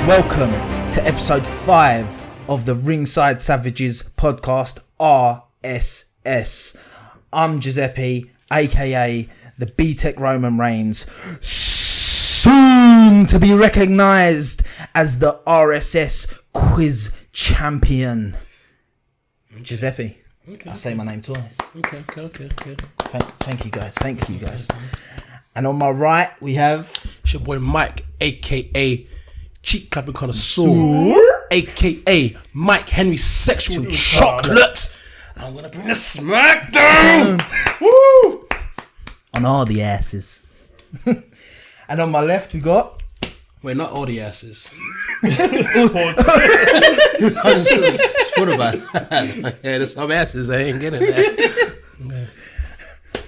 Welcome to episode 5 of the Ringside Savages podcast, RSS. I'm Giuseppe, aka the B-Tech Roman Reigns, soon to be recognised as the RSS quiz champion. Giuseppe. Okay. I say my name twice. Okay. Thank you guys. And on my right, we have... It's your boy Mike, a.k.a. Cheek Clapping Connoisseur, a.k.a. Mike Henry Sexual Chocolate. And I'm going to bring the smackdown. Woo! On all the asses. And on my left, we got... Wait, not all the asses. I thought about that. Yeah, there's some asses that ain't getting that. Okay.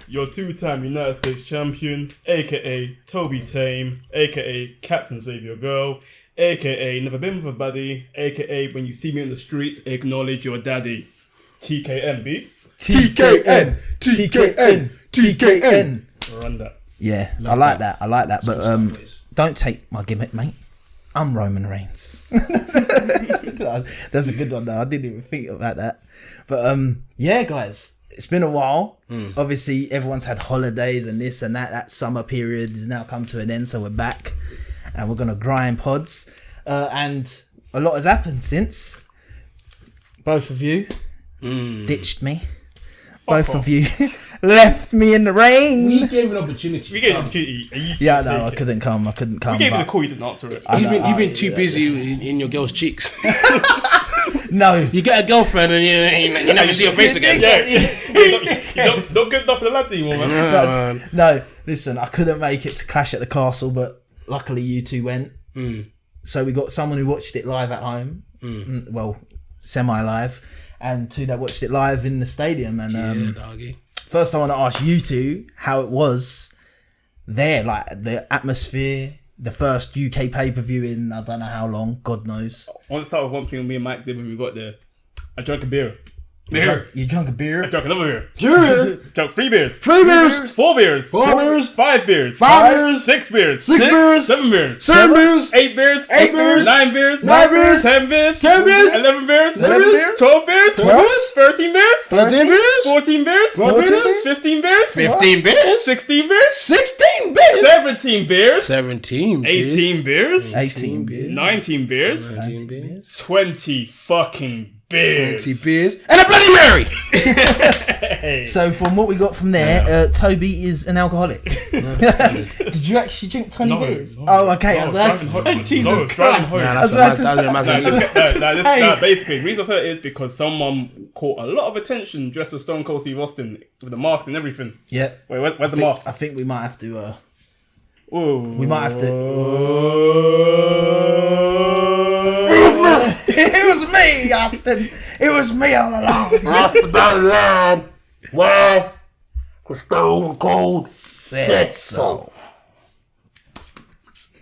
Your two-time United States champion, aka Tobi Tame, aka Captain Save Your Girl, aka Never Been With a Baddie, aka when you see me in the streets, acknowledge your daddy. TKN, B? TKN. Run that. Yeah, I like that. But don't take my gimmick, mate. I'm Roman Reigns. That's a good one though. I didn't even think about that. But yeah, guys, it's been a while. Obviously, everyone's had holidays and this and that. That summer period has now come to an end, so we're back and we're gonna grind pods. And a lot has happened since. Both of you ditched me. Both of you left me in the rain. We gave an opportunity. Yeah, no, I couldn't come. We gave you the call, you didn't answer it. You've been too busy in your girl's cheeks. No. You get a girlfriend and you never see her face again. You're not good enough for the lads anymore, man. No, listen, I couldn't make it to Clash at the Castle, but luckily you two went. So we got someone who watched it live at home. Well, semi-live. And two that watched it live in the stadium. And doggy. First I want to ask you two how it was there, like the atmosphere, the first UK pay-per-view in I don't know how long, God knows. I want to start with one thing me and Mike did when we got there. I drank a beer. You drunk a beer? I drank another beer. Beer? Drank 3 beers. 3 beers. 4 beers. 4 beers. 5 beers. 5 beers. 6 beers. 6 beers. 7 beers. 7 beers. 8 beers. 8 beers. 9 beers. 9 beers. 10 beers. 10 beers. 11 beers. 11 beers. 12 beers. 12 beers. 13 beers. 13 beers. 14 beers. 14 beers. 15 beers. 15 beers. 16 beers. 16 beers. 17 beers. 17 beers. 18 beers. 18 beers. 19 beers. 19 beers. 20 fucking beers. 20 beers. And a Bloody Mary. So from what we got from there, Toby is an alcoholic. Did you actually drink 20 beers? No. Oh, okay. No, I was about to say, Jesus Christ. Basically, the reason I said it is because someone caught a lot of attention dressed as Stone Cold Steve Austin with the mask and everything. Yeah. Wait, where's the mask? I think we might have to... Ooh. We might have to... It was me, Austin. It was me all along. That's the battle line. Why? Because Stone Cold said so.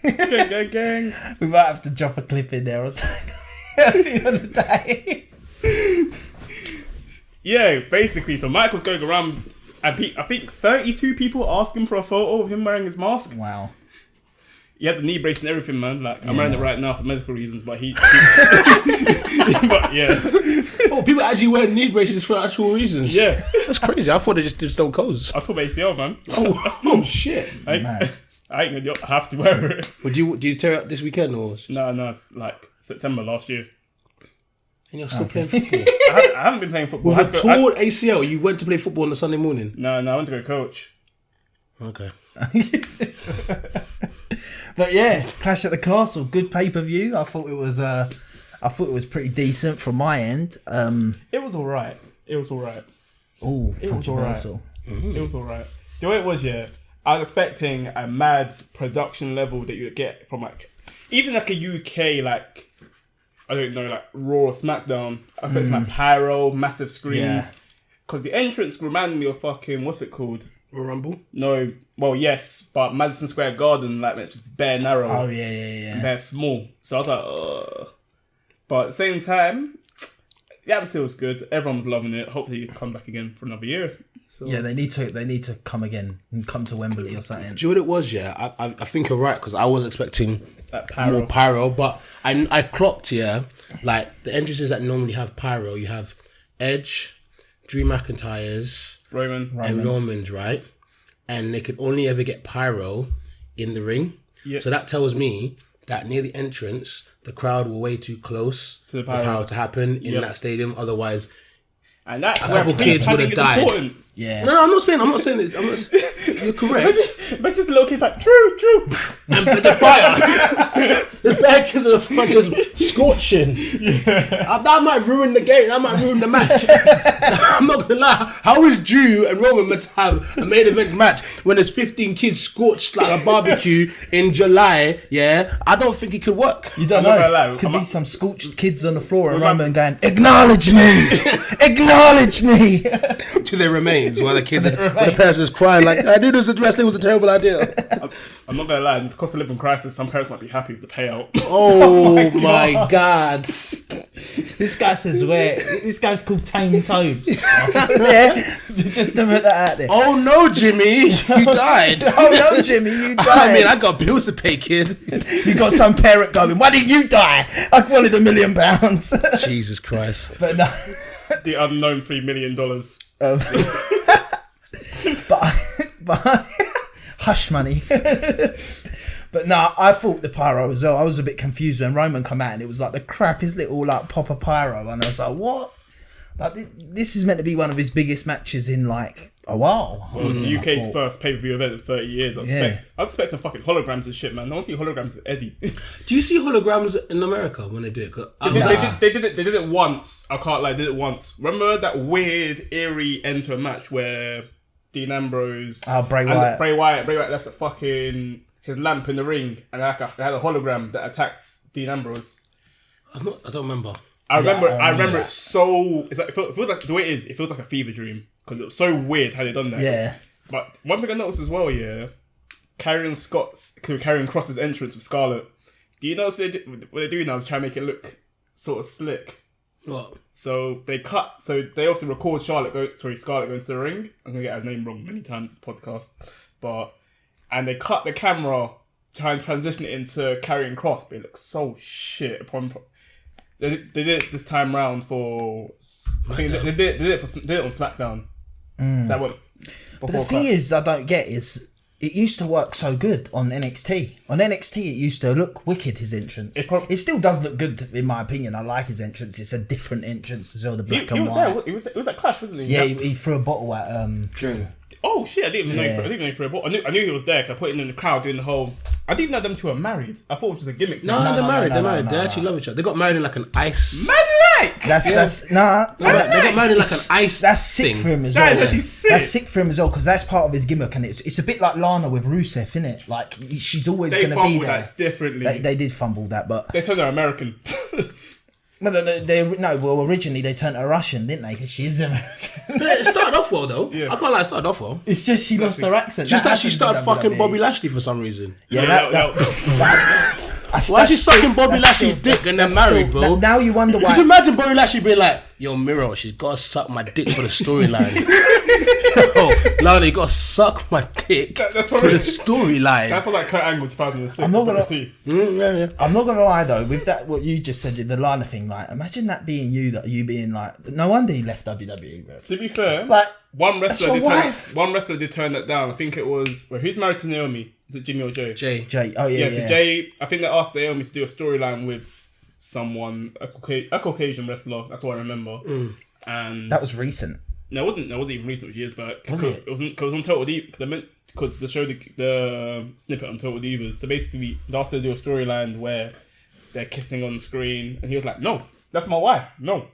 Gang. We might have to drop a clip in there or something at the end of the day. Yeah, basically, so Mike was going around, and I think 32 people asked him for a photo of him wearing his mask. Wow. He had the knee brace and everything, man. Like, I'm wearing it right now for medical reasons, but he but yeah. Oh, people actually wear knee braces for actual reasons. Yeah. That's crazy. I thought they just did Stone Colds. I tore my ACL, man. Oh shit. Mad. I ain't gonna have to wear it. Did you tear it up this weekend or? No, it's like September last year. And you're still playing football? I haven't been playing football. With a torn ACL, you went to play football on a Sunday morning? No, I went to go coach. Okay. But yeah, Clash at the Castle, good pay-per-view. I thought it was pretty decent from my end. It was alright. Oh, It was alright. Mm-hmm. It was alright. The way it was, yeah, I was expecting a mad production level that you'd get from like even like a UK like I don't know like Raw or SmackDown. I was expecting like pyro, massive screens. Because the entrance reminded me of fucking what's it called? Rumble? No, well yes, but Madison Square Garden like it's just bare narrow. Oh yeah. Bare small. So I was like, ugh. But at the same time, the atmosphere was good. Everyone was loving it. Hopefully, he come back again for another year. So. Yeah, they need to come again and come to Wembley or something. Do you know what it was? Yeah, I think you're right because I was expecting pyro. more pyro, but I clocked like the entrances that normally have pyro. You have Edge, Drew McIntyre's, Roman. and Roman's, right? And they could only ever get pyro in the ring. Yep. So that tells me that near the entrance, the crowd were way too close to the pyro, pyro to happen in that stadium. Otherwise, and that's a couple kids would have died. Important. Yeah. No, I'm not saying this. You're correct. But just a little kid's like, true. And the fire. The bad kids in the front just scorching. Yeah. That might ruin the game. That might ruin the match. I'm not gonna lie. How is Drew and Roman meant to have a main event match when there's 15 kids scorched like a barbecue in July? Yeah, I don't think it could work. You don't I'm not gonna know. lie. Could be some scorched kids on the floor and Roman going, "Acknowledge me, acknowledge me." To their remains while the kids, while the parents is crying like, "I knew this wrestling was a terrible idea." I'm not gonna lie. In the cost of living crisis, some parents might be happy with the payout. Oh my god! This guy says where this guy's called Tame Tobes. Yeah, just to put that out there. Oh no, Jimmy, you died. Oh no, Jimmy, you died. I mean, I got bills to pay, kid. You got some parent going, "Why didn't you die? I wanted £1 million." Jesus Christ! But no, The unknown $3 million. but hush money. But no, I thought the pyro as well. I was a bit confused when Roman come out and it was like the crappiest little like pop of pyro, and I was like, what? Like this is meant to be one of his biggest matches in like a while. Well, the UK's first pay-per-view event in 30 years. I Yeah. was expecting fucking holograms and shit, man. I want to see holograms with Eddie. Do you see holograms in America when they do it? They did it once. I can't lie, they did it once. Remember that weird, eerie end to a match where Dean Ambrose Bray Wyatt. Bray Wyatt left his lamp in the ring, and they had a hologram that attacked Dean Ambrose. I don't remember. I remember that. it so. It's like, it feels like the way it is. It feels like a fever dream because it was so weird how they done that. Yeah. But one thing I noticed as well, carrying Cross's entrance with Scarlett. Do you notice what they do now is try and make it look sort of slick? What? So they cut. So they also record Scarlett going to the ring. I'm gonna get her name wrong many times in this podcast, and they cut the camera, try and transition it into carrying Cross, but it looks so shit. They did it this time round for. I think they did it on SmackDown. That went. But the thing is, I don't get is it used to work so good on NXT. On NXT, it used to look wicked, his entrance. It still does look good, in my opinion. I like his entrance. It's a different entrance as well, the black and white. It was that Clash, wasn't he? Yeah, he threw a bottle at Drew. Oh shit! I didn't even know he threw a ball. I knew he was there because I put him in the crowd doing the whole. I didn't even know them two were married. I thought it was just a gimmick. No, they're married. They're married. They actually love each other. They got married in like an ice. That's nah. They got married in like an ice. That's sick for him as well. That is actually sick. That's sick for him as well because that's part of his gimmick, and it's a bit like Lana with Rusev, isn't it? Like she's always going to be there. That differently. They did fumble that, but they turned her American. Well, originally they turned her Russian, didn't they? Because she is American. But it started off well though. Yeah. I can't lie, it started off well. It's just she lost her accent. Just that she started happens in fucking WWE. Bobby Lashley for some reason. Why Why is she sucking Bobby Lashley's dick and they're married, bro? Now you wonder why. Could you imagine Bobby Lashley being like, "Yo, Miro, she's gotta suck my dick for the storyline." Yo, Lana, you gotta suck my dick for the storyline. That's like Kurt Angle 2006. I'm not gonna. Yeah. I'm not gonna lie though. With that, what you just said, the Lana thing, like, imagine that being you being like, no wonder he left WWE. Bro. To be fair, Like, one that's wrestler your did turn that down. I think it was who's married to Naomi? Is it Jimmy or Jay? Jay. Oh yeah. So Jay, I think they asked Naomi to do a storyline with someone, a Caucasian wrestler. That's what I remember. And That was recent. No, it wasn't even recent. It was years back. Was it? It wasn't because on Total Divas. Because they showed the snippet on Total Divas. So basically, they asked her to do a storyline where they're kissing on screen, and he was like, "No, that's my wife. No."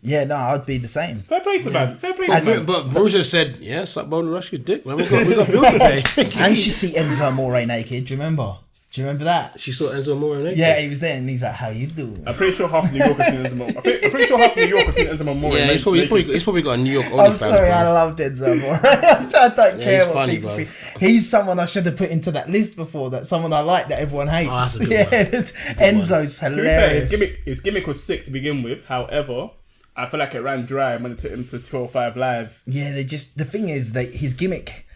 Yeah, no, I'd be the same. Fair play to man. Fair play to man. But Bruiser said, "Yeah, suck Bobby Lashley's dick, man. We got bills to pay." And she see Enzo Amore naked. Do you remember? Do you remember that? She saw Enzo Amore naked. Yeah, he was there, and he's like, "How you doing?" I'm pretty sure half of New York has seen Enzo Amore. I'm pretty sure half of New York has seen Enzo Amore. Yeah, he's probably got a New York OnlyFans. I'm sorry, I love Enzo Amore. I don't care he's what funny, people bro. think. He's someone I should have put into that list before. That someone I like that everyone hates. Oh, that's a good one. Enzo's To be fair, hilarious. his gimmick was sick to begin with. However, I feel like it ran dry when it took him to 205 Live. Yeah, the thing is that his gimmick.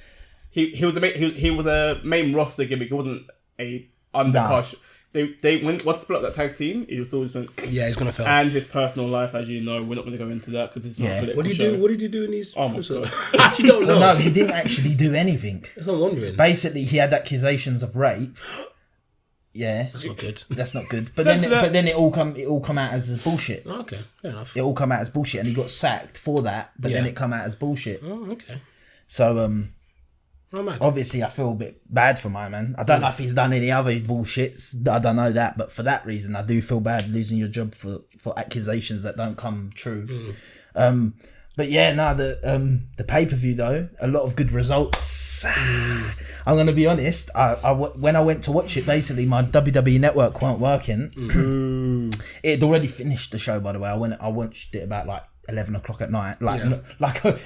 He was a main roster gimmick. He wasn't a undercard. They what's split up that tag team? It was always went. Yeah, he's gonna fail. And his personal life, as you know, we're not going to go into that because it's not. Yeah. What did he do in these? Oh my god! I actually don't know. No, he didn't actually do anything. That's what I'm wondering. Basically, he had accusations of rape. Yeah, That's not good. that's not good. But then it all come out as bullshit. Oh, okay, fair enough. It all come out as bullshit, and he got sacked for that. But then Yeah. it come out as bullshit. Oh, okay. So Oh, man. obviously I feel a bit bad for my man. I don't know if he's done any other bullshits. I don't know that, but for that reason, I do feel bad losing your job for accusations that don't come true. But yeah, no, the pay-per-view though, a lot of good results. I'm gonna be honest. When I went to watch it, basically my WWE network weren't working. It had already finished the show, by the way. I watched it about like 11 o'clock at night.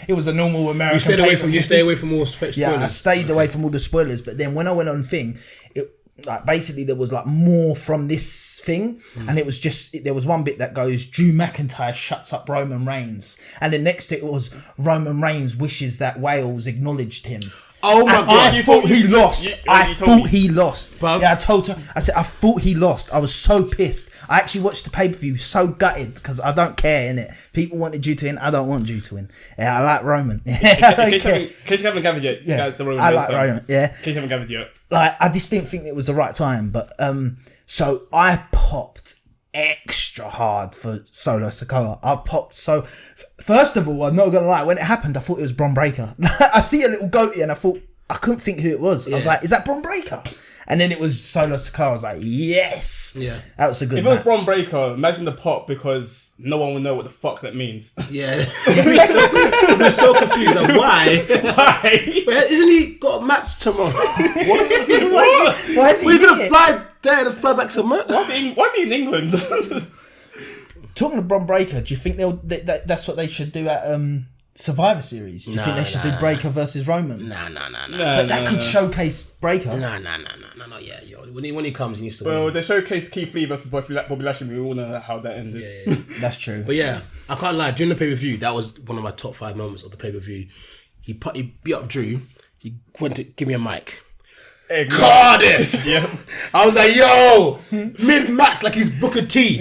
It was a normal American. You stay away from all spoilers. Yeah, I stayed away from all the spoilers. But then when I went on thing, it like basically there was like more from this thing, and it was just there was one bit that goes Drew McIntyre shuts up Roman Reigns, and then next to it was Roman Reigns wishes that Wales acknowledged him. Oh my god! I thought he lost. I thought he lost. Bruv. Yeah, I told her. I said I thought he lost. I was so pissed. I actually watched the pay-per-view so gutted because I don't care, innit? People wanted Drew to win. I don't want Drew to win. Yeah, I like Roman. In case you haven't gathered yet, Yeah, guys, the Roman I Reigns like fan. Roman. Yeah, In case you haven't gathered yet. like I just didn't think it was the right time, but so I popped extra hard for Solo Sikoa. I popped so. First of all, I'm not gonna lie. When it happened, I thought it was Bron Breakker. I see a little goatee, and I thought. I couldn't think who it was. I was like, is that Bron Breakker? And then it was Solo Sikoa. I was like, yes. Yeah. That was a good If match. it was Bron Breakker, imagine the pop because no one will know what the fuck that means. Yeah, I'm so confused. Like, why? Why? Wait, isn't he got a match tomorrow? Why is he We're gonna here? fly there and fly back to America. Why is he in England? Talking to Bron Breakker, do you think that's what they should do at Survivor Series? Do you think they should do Breakker versus Roman? Nah. But that could showcase Breakker. Nah. Yeah, yo. When he comes, he needs to Well, win. they showcased Keith Lee versus Bobby Lashley. We all know how that ended. Yeah. That's true. But yeah, I can't lie. During the pay-per-view, that was one of my top 5 moments of the pay-per-view. He beat up Drew. He went to give me a mic. Cardiff. Yeah. I was like, yo, mid-match, like he's Booker T.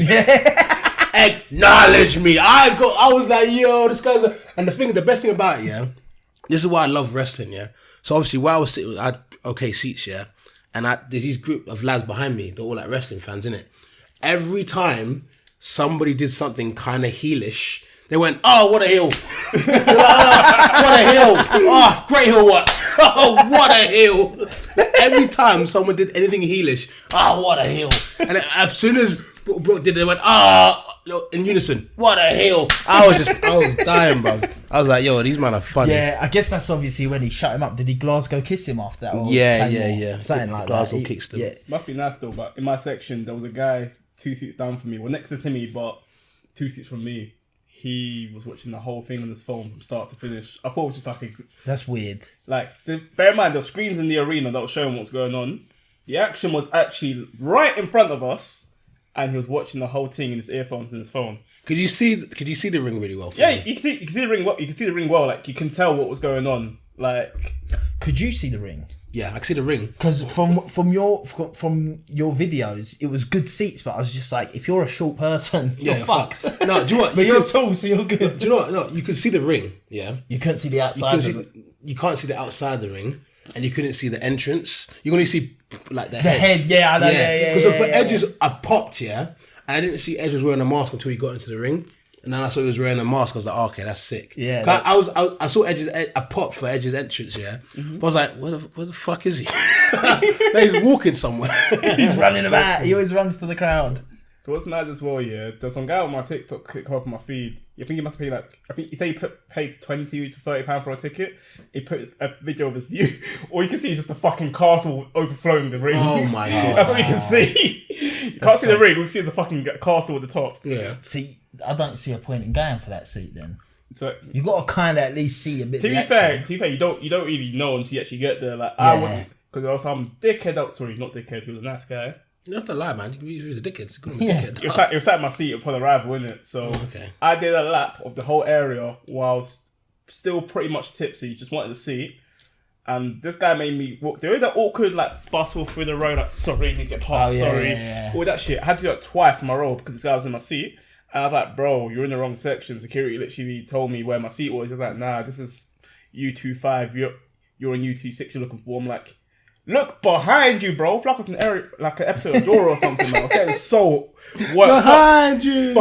Acknowledge me. I was like, yo, this guy's and the best thing about it, yeah, this is why I love wrestling, yeah. So obviously while I was sitting, I had okay seats, yeah, and there's these group of lads behind me, they're all like wrestling fans, innit? Every time somebody did something kind of heelish, they went, oh, what a heel. What a heel. Oh, great heel what? Oh, what a heel. Every time someone did anything heelish, oh, what a heel. And then as soon as Brooke did it, they went, in unison, what a heel. I was dying, bro. I was like, yo, these men are funny. Yeah, I guess that's obviously when he shut him up. Did he Glasgow kiss him after that? Or Yeah. Something like Glasgow that. kicks them. Yeah. Must be nice though, but in my section, there was a guy 2 seats down from me. Well, next to Timmy, but 2 seats from me. He was watching the whole thing on his phone from start to finish. I thought it was just like That's weird. bear in mind, there were screens in the arena that were showing what's going on. The action was actually right in front of us. And he was watching the whole thing in his earphones and his phone. Could you see the ring really well? Yeah, you can see the ring. You can see the ring well. Like you can tell what was going on. Like, Could you see the ring? Yeah, I can see the ring. Because from your videos, it was good seats, but I was just like, if you're a short person, you're fucked. No, do you know what? But you're tall, so you're good. Do you know what? No, you could see the ring. Yeah, You couldn't see the outside. you can't see the outside of the ring, and you couldn't see the entrance. You can only see like the head. Yeah, I know. Yeah. Because for Edge's, I popped, yeah, and I didn't see Edge was wearing a mask until he got into the ring. And then I saw he was wearing a mask. I was like, oh, okay, that's sick. Yeah. I saw I popped for Edge's entrance, yeah. But I was like, where the fuck is he? He's walking somewhere. He's running about. He always runs to the crowd. so what's mad as well? Yeah, there's some guy on my TikTok come up on my feed. You think he must pay he said he paid £20 to £30 for a ticket. He put a video of his view. All you can see is just a fucking castle overflowing the ring. Oh my god, that's what you can see. You can't see the ring. All you can see is a fucking castle at the top. yeah. See, I don't see a point in going for that seat then. So You got to kind of at least see a bit. to of be the fair, action. you don't really know until you actually get there. Like Yeah. I wouldn't, because there was some dickhead. Sorry, not dickhead. He was a nice guy. You don't have to lie, man. He was a dickhead. It was at my seat upon arrival, wasn't it? So I did a lap of the whole area whilst still pretty much tipsy, just wanted a seat. And this guy made me walk. There was that awkward bustle through the road, sorry, you need to get past, sorry. Yeah. All that shit. I had to do that twice in my row because this guy was in my seat. And I was like, bro, you're in the wrong section. Security literally told me where my seat was. He was like, nah, this is U25. You're in U26 you're looking for. I'm like, look behind you, bro. I feel like it's an episode of Dora or something, man. I was getting so worked behind you.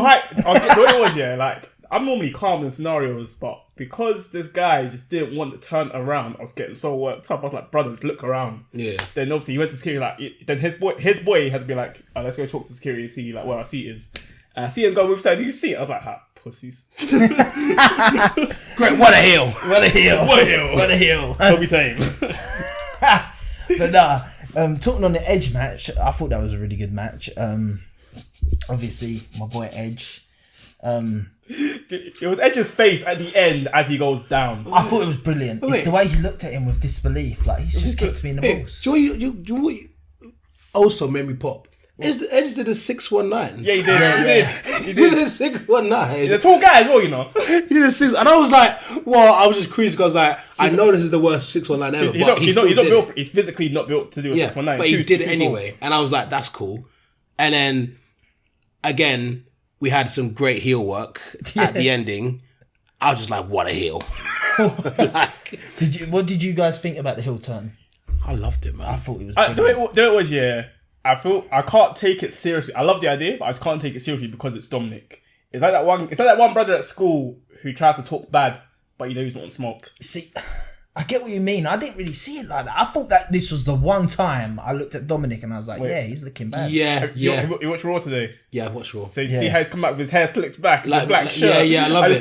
I'm normally calm in scenarios, but because this guy just didn't want to turn around, I was getting so worked up. I was like, brothers, look around. Yeah. Then obviously he went to security, then his boy had to be like, oh, let's go talk to security and see where our seat is. And I see him go with that, do you see it? I was like, pussies. Great, what a heel. What a heel. Tobi tame. But nah, talking on the Edge match, I thought that was a really good match. Obviously, my boy Edge. It was Edge's face at the end as he goes down. I thought it was brilliant. It's the way he looked at him with disbelief. Like, he's just kicked me in the balls. Do you also made me pop? Edge did a 619. Yeah, he did. He did a 619. He's a tall guy as well, you know. He did a 6, and I was like, well, I was just crazy because I know this is the worst 619 ever. He's not built. He's physically not built to do a 619. But he did it anyway, and I was like, that's cool. And then again, we had some great heel work at the ending. I was just like, what a heel. What did you guys think about the heel turn? I loved it, man. I thought it was brilliant. I can't take it seriously. I love the idea, but I just can't take it seriously because it's Dominic. It's like that one brother at school who tries to talk bad, but he's not on smoke. See, I get what you mean. I didn't really see it like that. I thought that this was the one time I looked at Dominic and I was like, yeah, he's looking bad. Yeah. You watched Raw today? Yeah, I watched Raw. So you see how he's come back with his hair slicked back, like, black shirt. Yeah, I love it. I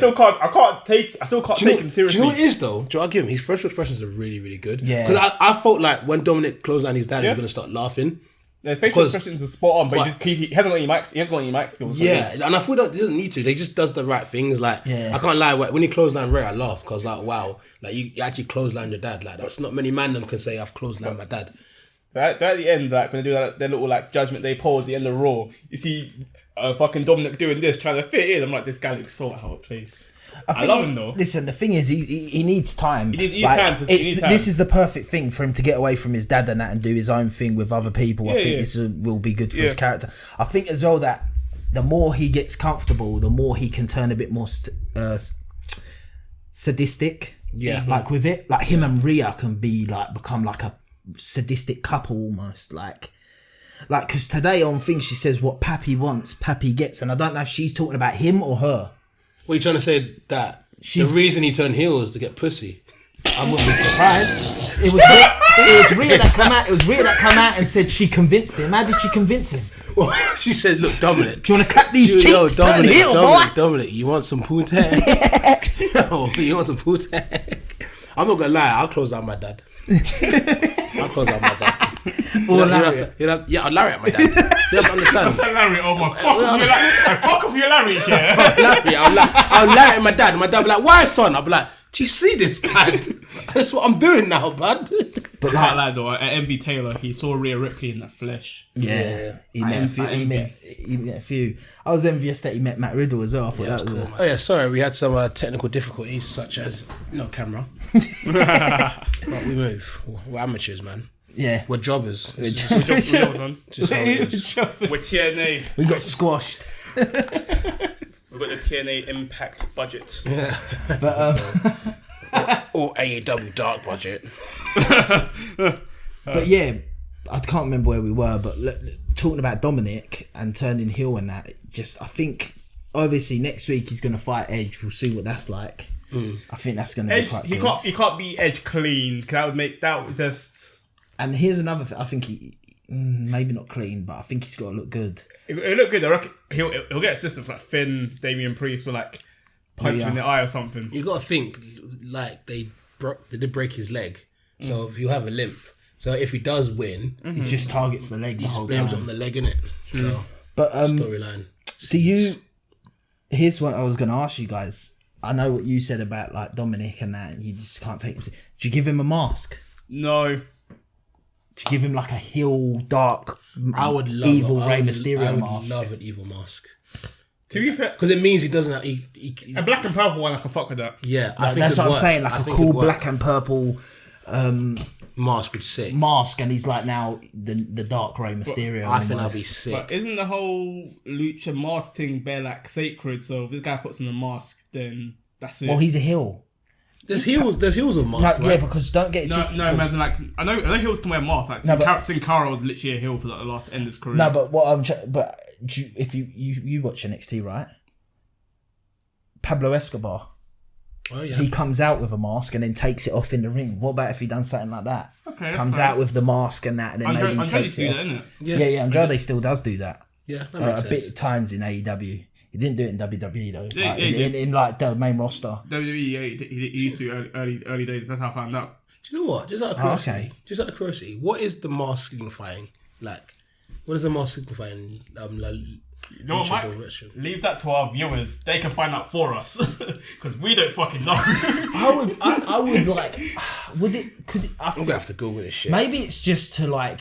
still can't take him seriously. Do you know what it is though? Do you know what I give him? His facial expressions are really, really good. Yeah. Because I felt like when Dominic closed down his dad, he was going to start laughing. His facial expressions are spot on, but he hasn't got any mic. He hasn't got any mic skills. Yeah, and I feel that he doesn't need to. They just does the right things. Like, I can't lie. When he clotheslined Ray, I laugh because wow, you actually clotheslined your dad. Like, that's not many man them can say I've clotheslined my dad. At the end, when they do their little Judgment Day pose at the end of Raw, you see fucking Dominic doing this, trying to fit in. I'm like, this guy looks so out of place. I love him though. Listen, the thing is, he needs time. He needs time. This is the perfect thing for him to get away from his dad and that and do his own thing with other people. I think this will be good for his character. I think as well that the more he gets comfortable, the more he can turn a bit more sadistic. Yeah, like with it, like him and Rhea can become like a sadistic couple almost. Like because today on thing she says what Pappy wants, Pappy gets, and I don't know if she's talking about him or her. What are you trying to say? That the reason he turned heel was to get pussy? I wouldn't be surprised. It was Rhea that come out. It was Rhea that come out and said she convinced him. How did she convince him? Well, she said, "Look, Dominic, do you want to cut these cheeks? Turn heel, boy. Dominic, you want some poontang? No, you want some poontang? I'm not gonna lie. I'll close out my dad. I'll close out my dad. I'll lariat my dad. You have to understand. I said Larry, oh my fuck off your Larry, yeah. Larry, I'll lariat my dad. My dad be like, why, son? I'll be like, do you see this, dad? That's what I'm doing now, bud. But like though, at MV Taylor, he saw Rhea Ripley in the flesh. Yeah. He met a few. I was envious that he met Matt Riddle as well. I thought that was cool. Sorry, we had some technical difficulties, such as no camera. But we move. We're amateurs, man. Yeah. We're jobbers. We're jobbers. We're TNA. We got squashed. We've got the TNA Impact budget. Yeah. But or AEW Dark budget. But yeah, I can't remember where we were, but talking about Dominic and turning heel and that, I think obviously next week he's going to fight Edge. We'll see what that's like. I think that's going to be quite good. He can't be Edge clean, because that would just... And here's another thing. I think he maybe not clean, but I think he's got to look good. It'll look good. I reckon he'll get assistants like Finn, Damian Priest, will punch him in the eye or something. You got to think they did break his leg, so if you have a limp, so if he does win, he just targets the leg the whole time. Blames on the leg, innit? So, but storyline. Here's what I was going to ask you guys. I know what you said about Dominic and that. You just can't take him. Did you give him a mask? No. To give him like a heel dark, I would love evil I Rey would- Mysterio I would mask. love an evil mask To be fair, because it means he doesn't. a black and purple one, I can fuck with that. Yeah, I Like, think that's it'd what I'm work. saying. Like I a think cool it'd work. black and purple mask would sick. mask, and he's like now the dark Rey Mysterio. I think that'd be almost. sick. But isn't the whole lucha mask thing bare like sacred? So if this guy puts on a mask, then that's it. Well, he's a heel. There's heels of masks, Like, right? yeah, because don't get it no, twisted, no, 'cause- imagine like I know heels can wear masks. Like No, but- Sin Cara was literally a heel for like, the last end of his career. No, but what I'm but if you watch NXT, right? Pablo Escobar, Oh yeah. he comes out with a mask and then takes it off in the ring. What about if he done something like that? Okay, Comes fine. out with the mask and that, and then maybe he Andrade takes do it that, off. innit? Yeah, Andrade still does do that. Yeah, that makes A sense. bit of times in AEW. He didn't do it in WWE though. Yeah, like, yeah, he in like the main roster. WWE, yeah, he used to early days. That's how I found out. Do you know what? Just out of curiosity, what is the mask signifying? Like, what is the mask signifying? You know what, Mike? Leave that to our viewers. They can find out for us because we don't fucking know. I would like. Would it? Could it? I'm gonna have to Google this shit. Maybe it's just to like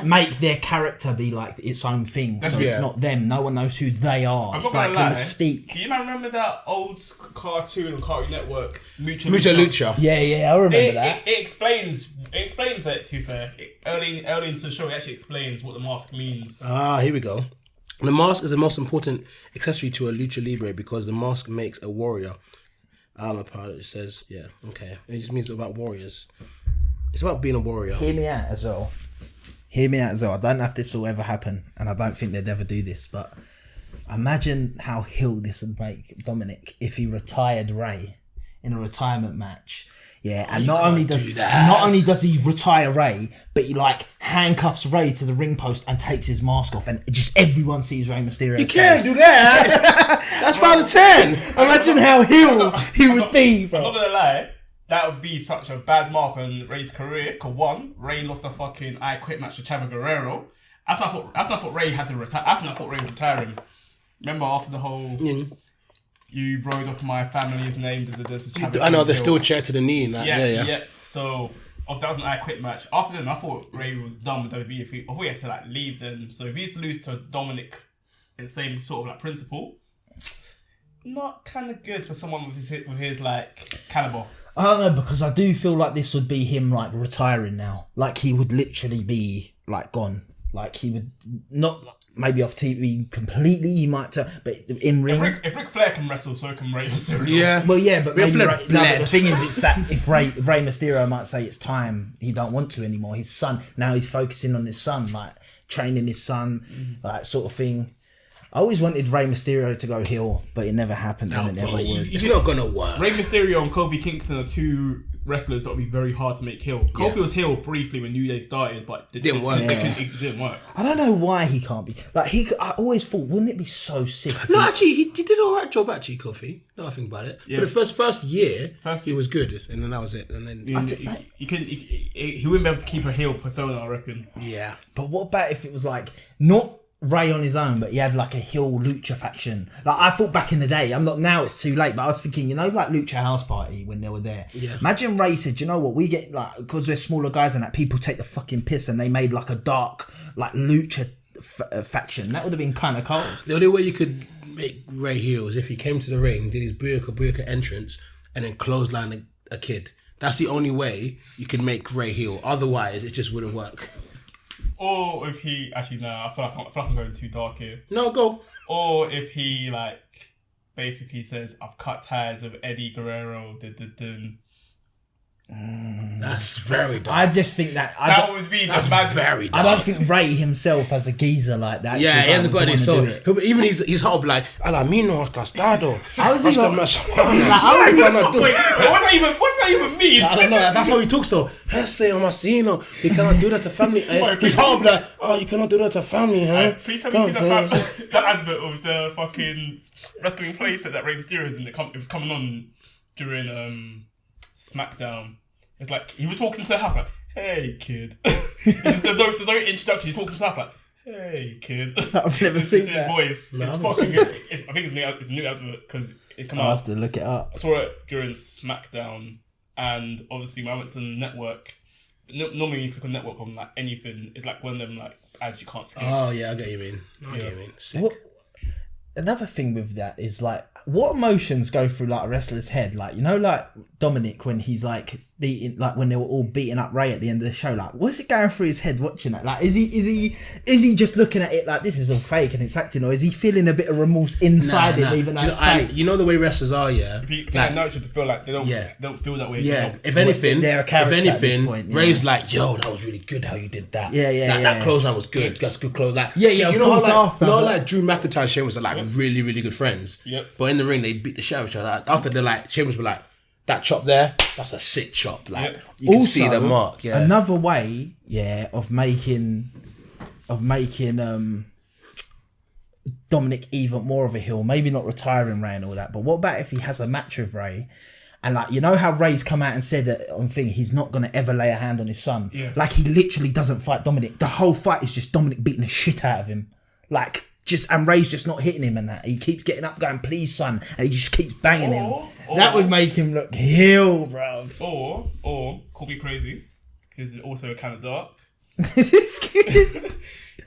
make their character be like its own thing, so it's Yeah. not them. No one knows who they are. I'm It's not like gonna lie. the mystique. Do you not remember that old cartoon on Cartoon Network, Mucha Lucha. Yeah, I remember that. It explains that. To be fair, early into the show, it actually explains what the mask means. Ah, here we go. The mask is the most important accessory to a lucha libre because the mask makes a warrior. It says, yeah, okay. It just means about warriors. It's about being a warrior. Hear me out as well. I don't know if this will ever happen, and I don't think they'd ever do this, but imagine how hill this would make Dominic if he retired Ray in a retirement match. Yeah, and not only does he retire Ray, but he like handcuffs Ray to the ring post and takes his mask off, and just everyone sees Rey Mysterio. You can't do that. That's 5 to 10. Imagine how hill he would be, I'm bro. not gonna lie, that would be such a bad mark on Ray's career. Cause one, Ray lost a fucking I Quit match to Chavo Guerrero. That's not I thought Ray had to retire. That's when I thought Ray was retiring. Remember after the whole. You rode off my family's name. I know, they're still chair to the knee and that. Yeah. So, obviously, that was an I Quit match. After then, I thought Ray was done with WWE. If he had to like leave then. So, if he used to lose to Dominic in the same sort of like principle, not kind of good for someone with his like caliber. I don't know, because I do feel like this would be him like retiring now. Like he would literally be like gone. Like he would not maybe off TV completely. He might, but in ring. If Ric Flair can wrestle, so can Rey Mysterio. Yeah. Well, yeah, but Ric maybe Flair but bled. the thing is, it's that if Rey Mysterio might say it's time, he don't want to anymore. His son now, he's focusing on his son, like training his son, like sort of thing. I always wanted Rey Mysterio to go heel, but it never happened, and it never would. It's not going to work. Rey Mysterio and Kofi Kingston are two wrestlers that would be very hard to make heel. Kofi was heel briefly when New Day started, but it Didn't work. It didn't work. I don't know why he can't be like he. I always thought, wouldn't it be so sick? If No, he, actually, he did an alright job, actually, Kofi. Now I think about it. Yeah. For the first year, he was good, and then that was it. And then, He wouldn't be able to keep a heel persona, I reckon. yeah. but what about if it was like not Ray on his own, but he had like a heel lucha faction? Like I thought back in the day, I'm not now. It's too late. But I was thinking, like Lucha House Party when they were there. Yeah. Imagine Ray said, you know what? We get like because we're smaller guys and that people take the fucking piss, and they made like a dark like lucha faction. That would have been kind of cold. The only way you could make Ray heel is if he came to the ring, did his Buyuka entrance, and then clothesline a kid. That's the only way you can make Ray heel. Otherwise, it just wouldn't work. Or if he actually no, I feel like I'm going too dark here. No, go. Or if he like basically says, "I've cut ties with Eddie Guerrero." That's very dark. I just think that That would be That's the bad. very I dark. don't think Ray himself has a geezer like that. Yeah, he hasn't got any soul. soul. Even his whole like, Alamino Castado. How is he Hasta got- Masana. how is he What Wait, what's that even mean? I don't know. That's how he talks. So, Hesse Masino, you cannot do that to family. His whole like, oh, you cannot do that to family, huh? Please tell me you see that advert of the fucking wrestling playset that Rey Mysterio is in. It was coming on during SmackDown. It's like he just walks into the house like, "Hey, kid." there's no introduction. He just walks into the house like, "Hey, kid." I've never seen his that. voice. No, It's I've fucking good. I think it's a new advert because it came I'll out. have to look it up. I saw it during SmackDown, and obviously when I went to the network, normally you click on network on like anything, it's like one of them like ads you can't skip. Oh yeah, I get you mean. I get you mean. Sick. Another thing with that is like, what emotions go through like a wrestler's head? Like, you know, like Dominic when he's like beating, like when they were all beating up Ray at the end of the show. Like, what's it going through his head watching that? Like, is he just looking at it like this is all fake and it's acting, or is he feeling a bit of remorse inside him even though it's fake? You know the way wrestlers are, yeah. If you think like, to feel like they don't feel that way. Yeah. If anything, they're a character at this point, Ray's like, yo, that was really good how you did that. That clothesline was good. That's good close. Like, Yeah, you know, like Drew McIntyre and Sheamus are like really, really good friends. Yep. But in the ring, they beat the shit out of each other. After they're like, Sheamus were like, that chop there, that's a sick chop. Like, you can see the mark. Yeah. Another way, of making Dominic even more of a heel, maybe not retiring Ray and all that, but what about if he has a match with Ray? And like, you know how Ray's come out and said that on thing, he's not going to ever lay a hand on his son. Yeah. Like, he literally doesn't fight Dominic. The whole fight is just Dominic beating the shit out of him. Like, and Ray's just not hitting him and that. He keeps getting up going, please son. And he just keeps banging him. That would make him look heel, bro. Or, call me crazy, because this is also kind of dark. This is good.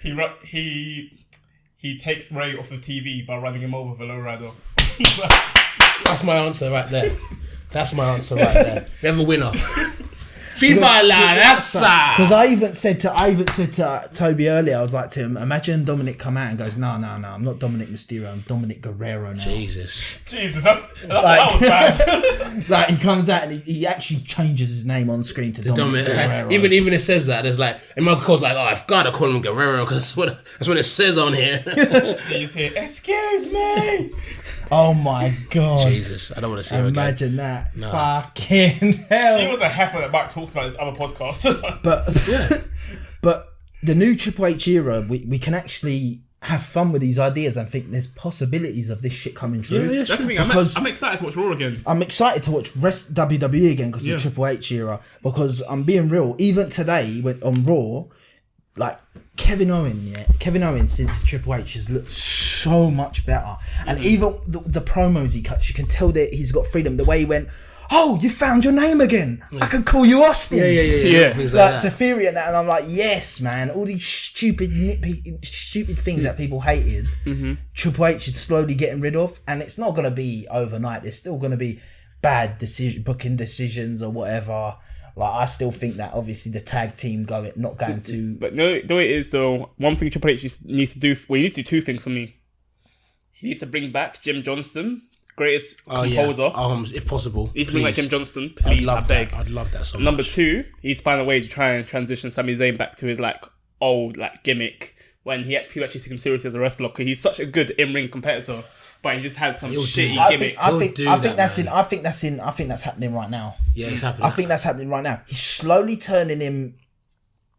He takes Ray off of TV by running him over with a lowrider. That's my answer right there. We have a winner. FIFA la, that's because I even said to Toby earlier, I was like to him, imagine Dominic come out and goes, no, I'm not Dominic Mysterio, I'm Dominic Guerrero now. Jesus, that was bad. Like, he comes out and he actually changes his name on screen to Dominic Guerrero. Even it says that, there's like, and Michael Cole's like, oh, I've got to call him Guerrero because that's what it says on here. You just hear, excuse me. Oh my god! Jesus, I don't want to see her again. Imagine that. No. Fucking hell. She was a heifer that Mike talks about in this other podcast. but the new Triple H era, we can actually have fun with these ideas and think there's possibilities of this shit coming true. Yeah, that's the thing. I'm excited to watch Raw again. I'm excited to watch WWE again because of the Triple H era. Because I'm being real, even today on Raw, like Kevin Owens since Triple H has looked so much better, and even the promos he cuts, you can tell that he's got freedom. The way he went, oh, you found your name again. I can call you Austin. Yeah. Like to Theory and that, and I'm like, yes, man. All these stupid things that people hated, Triple H is slowly getting rid of, and it's not gonna be overnight. There's still gonna be bad booking decisions or whatever. Like, I still think that obviously the tag team not going to. But no, the way it is though, one thing Triple H needs to do. Well, he needs to do two things for me. He needs to bring back Jim Johnston, greatest composer. If possible. He needs to bring back Jim Johnston, please. I beg. I'd love that so much. Number two, he's find a way to try and transition Sami Zayn back to his like old like gimmick when people actually take him seriously as a wrestler, because he's such a good in-ring competitor. But he just had some shitty gimmicks. I think that's happening right now. Yeah, it's happening. I think that's happening right now. He's slowly turning him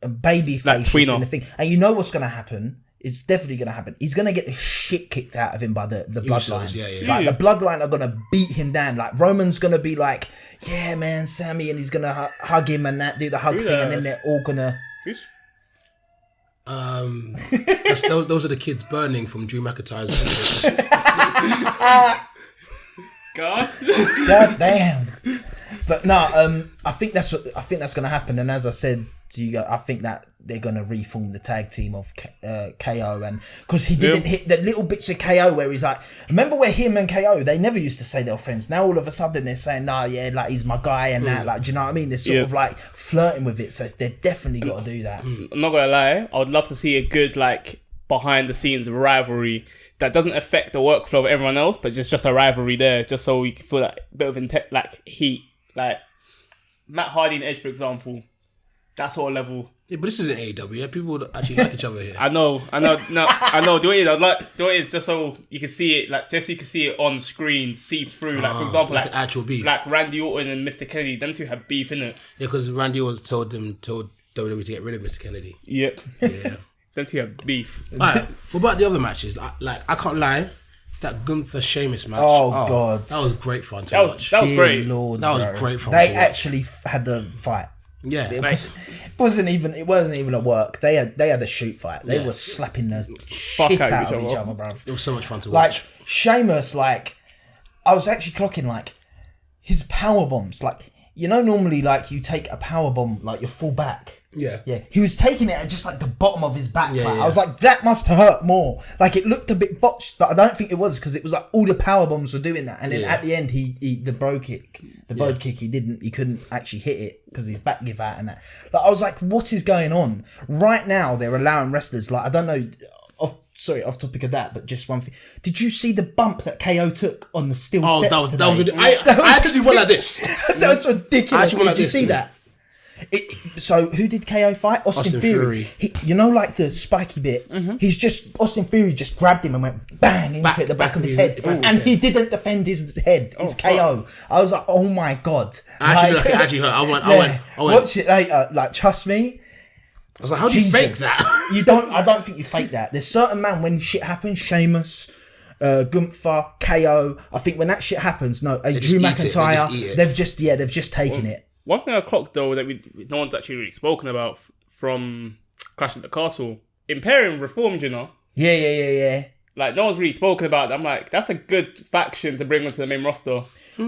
a baby face like in the thing. And you know what's going to happen? It's definitely going to happen. He's going to get the shit kicked out of him by the bloodline. Like, the bloodline are going to beat him down. Like, Roman's going to be like, yeah, man, Sammy, and he's going to hug him and that, do the hug thing, and then they're all going to... Who's? Those are the kids burning from Drew McIntyre's God damn. But no, I think that's going to happen. And as I said to you, I think that they're going to reform the tag team of KO, and because he didn't hit the little bits of KO where he's like, remember where him and KO, they never used to say they were friends. Now all of a sudden they're saying, nah, yeah, like he's my guy and that, like, do you know what I mean? They're sort of like flirting with it, so they're definitely got to do that. I'm not gonna lie, I would love to see a good like behind the scenes rivalry that doesn't affect the workflow of everyone else, but just a rivalry there, just so you can feel that bit of like heat, like Matt Hardy and Edge, for example. That sort of level. Yeah, but this isn't AEW. Yeah? People actually like each other here. I know. No, I know. The way it is just so you can see it, like just so you can see it on screen, see through. Like, for example, like actual beef, like Randy Orton and Mr. Kennedy. Them two have beef, innit? Yeah, because Randy Orton told WWE to get rid of Mr. Kennedy. Yep. Yeah. Them two have beef. Alright, what about the other matches? Like, I can't lie. That Gunther Sheamus match. Oh God, that was great fun to watch. That was great. Lord, that was great fun. They actually had the fight. Yeah, it wasn't even a work. They had a shoot fight. They were slapping the shit out of each other, bro. It was so much fun to watch. Like Sheamus, like I was actually clocking like his power bombs. Like you know, normally like you take a power bomb, like your full back. Yeah. Yeah, he was taking it at just like the bottom of his back. Yeah, like, yeah. I was like, that must hurt more. Like it looked a bit botched, but I don't think it was because it was like all the power bombs were doing that. And then at the end, he the bro kick, he couldn't actually hit it because his back gave out and that. But I was like, what is going on? Right now, they're allowing wrestlers, like, I don't know, off topic of that, but just one thing. Did you see the bump that KO took on the steel steps that was today? I actually went like this. That was ridiculous. went like Did you this, see yeah. that? So who did KO fight? Austin Theory. You know, like the spiky bit. Austin Theory just grabbed him and went bang into the back of his head, and he didn't defend his head. His KO. I was like, oh my god. It actually hurt. I went. Watch it later. Like, trust me. I was like, how do you fake that? I don't think you fake that. There's certain man when shit happens, Sheamus, Gunther, KO. I think when that shit happens, Drew McIntyre, they've just taken it. One thing I clocked though that no one's actually really spoken about from Clash at the Castle, Imperium reformed, you know. Yeah. Like no one's really spoken about it. I'm like, that's a good faction to bring onto the main roster.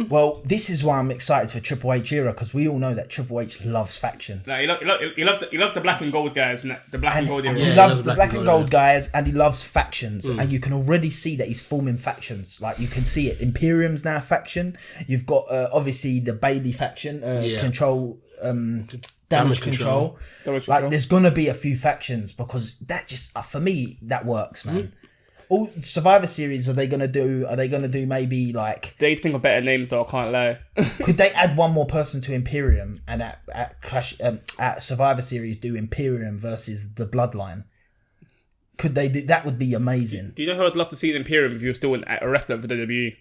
Well, this is why I'm excited for Triple H era, because we all know that Triple H loves factions. Like, he loves the black and gold guys and the black and gold era. He loves the black and gold guys, and he loves factions, and you can already see that he's forming factions. Like, you can see it. Imperium's now a faction. You've got obviously the Bailey faction, Control, Damage Control. Like, there's gonna be a few factions because that just for me that works, man. All Survivor Series, are they gonna do maybe like, They think of better names though, I can't lie. could they add one more person to Imperium and at Clash at Survivor Series do Imperium versus the Bloodline? Could they do that? Would be amazing. Do you know who I'd love to see in Imperium if you were still a wrestler for WWE?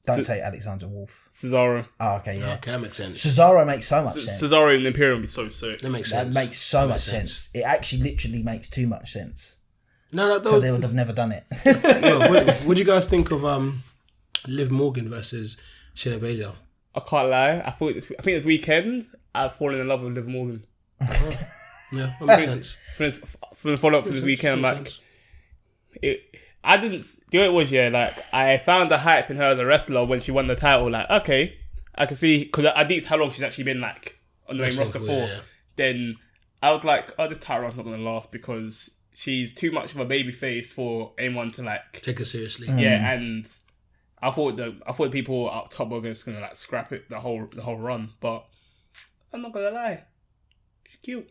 Don't say Alexander Wolf. Cesaro. Oh, okay, yeah. Okay, that makes sense. Cesaro makes so much sense. Cesaro in Imperium would be so sick. That makes sense. That makes so much sense. It actually literally makes too much sense. No, So they would have never done it. What do you guys think of Liv Morgan versus Shayna Baszler? I can't lie. I think this weekend I've fallen in love with Liv Morgan. Yeah, that makes sense. From the follow up from this weekend, I'm like, I didn't. Do you know what it was? Like, I found the hype in her as a wrestler when she won the title. Like, okay, I can see, because I deeped how long she's actually been like on the main roster for. Yeah. Then I was like, oh, this title run's not gonna last because she's too much of a baby face for anyone to like take her seriously. Yeah, and I thought the people up top were just gonna like scrap it the whole run, but I'm not gonna lie, she's cute.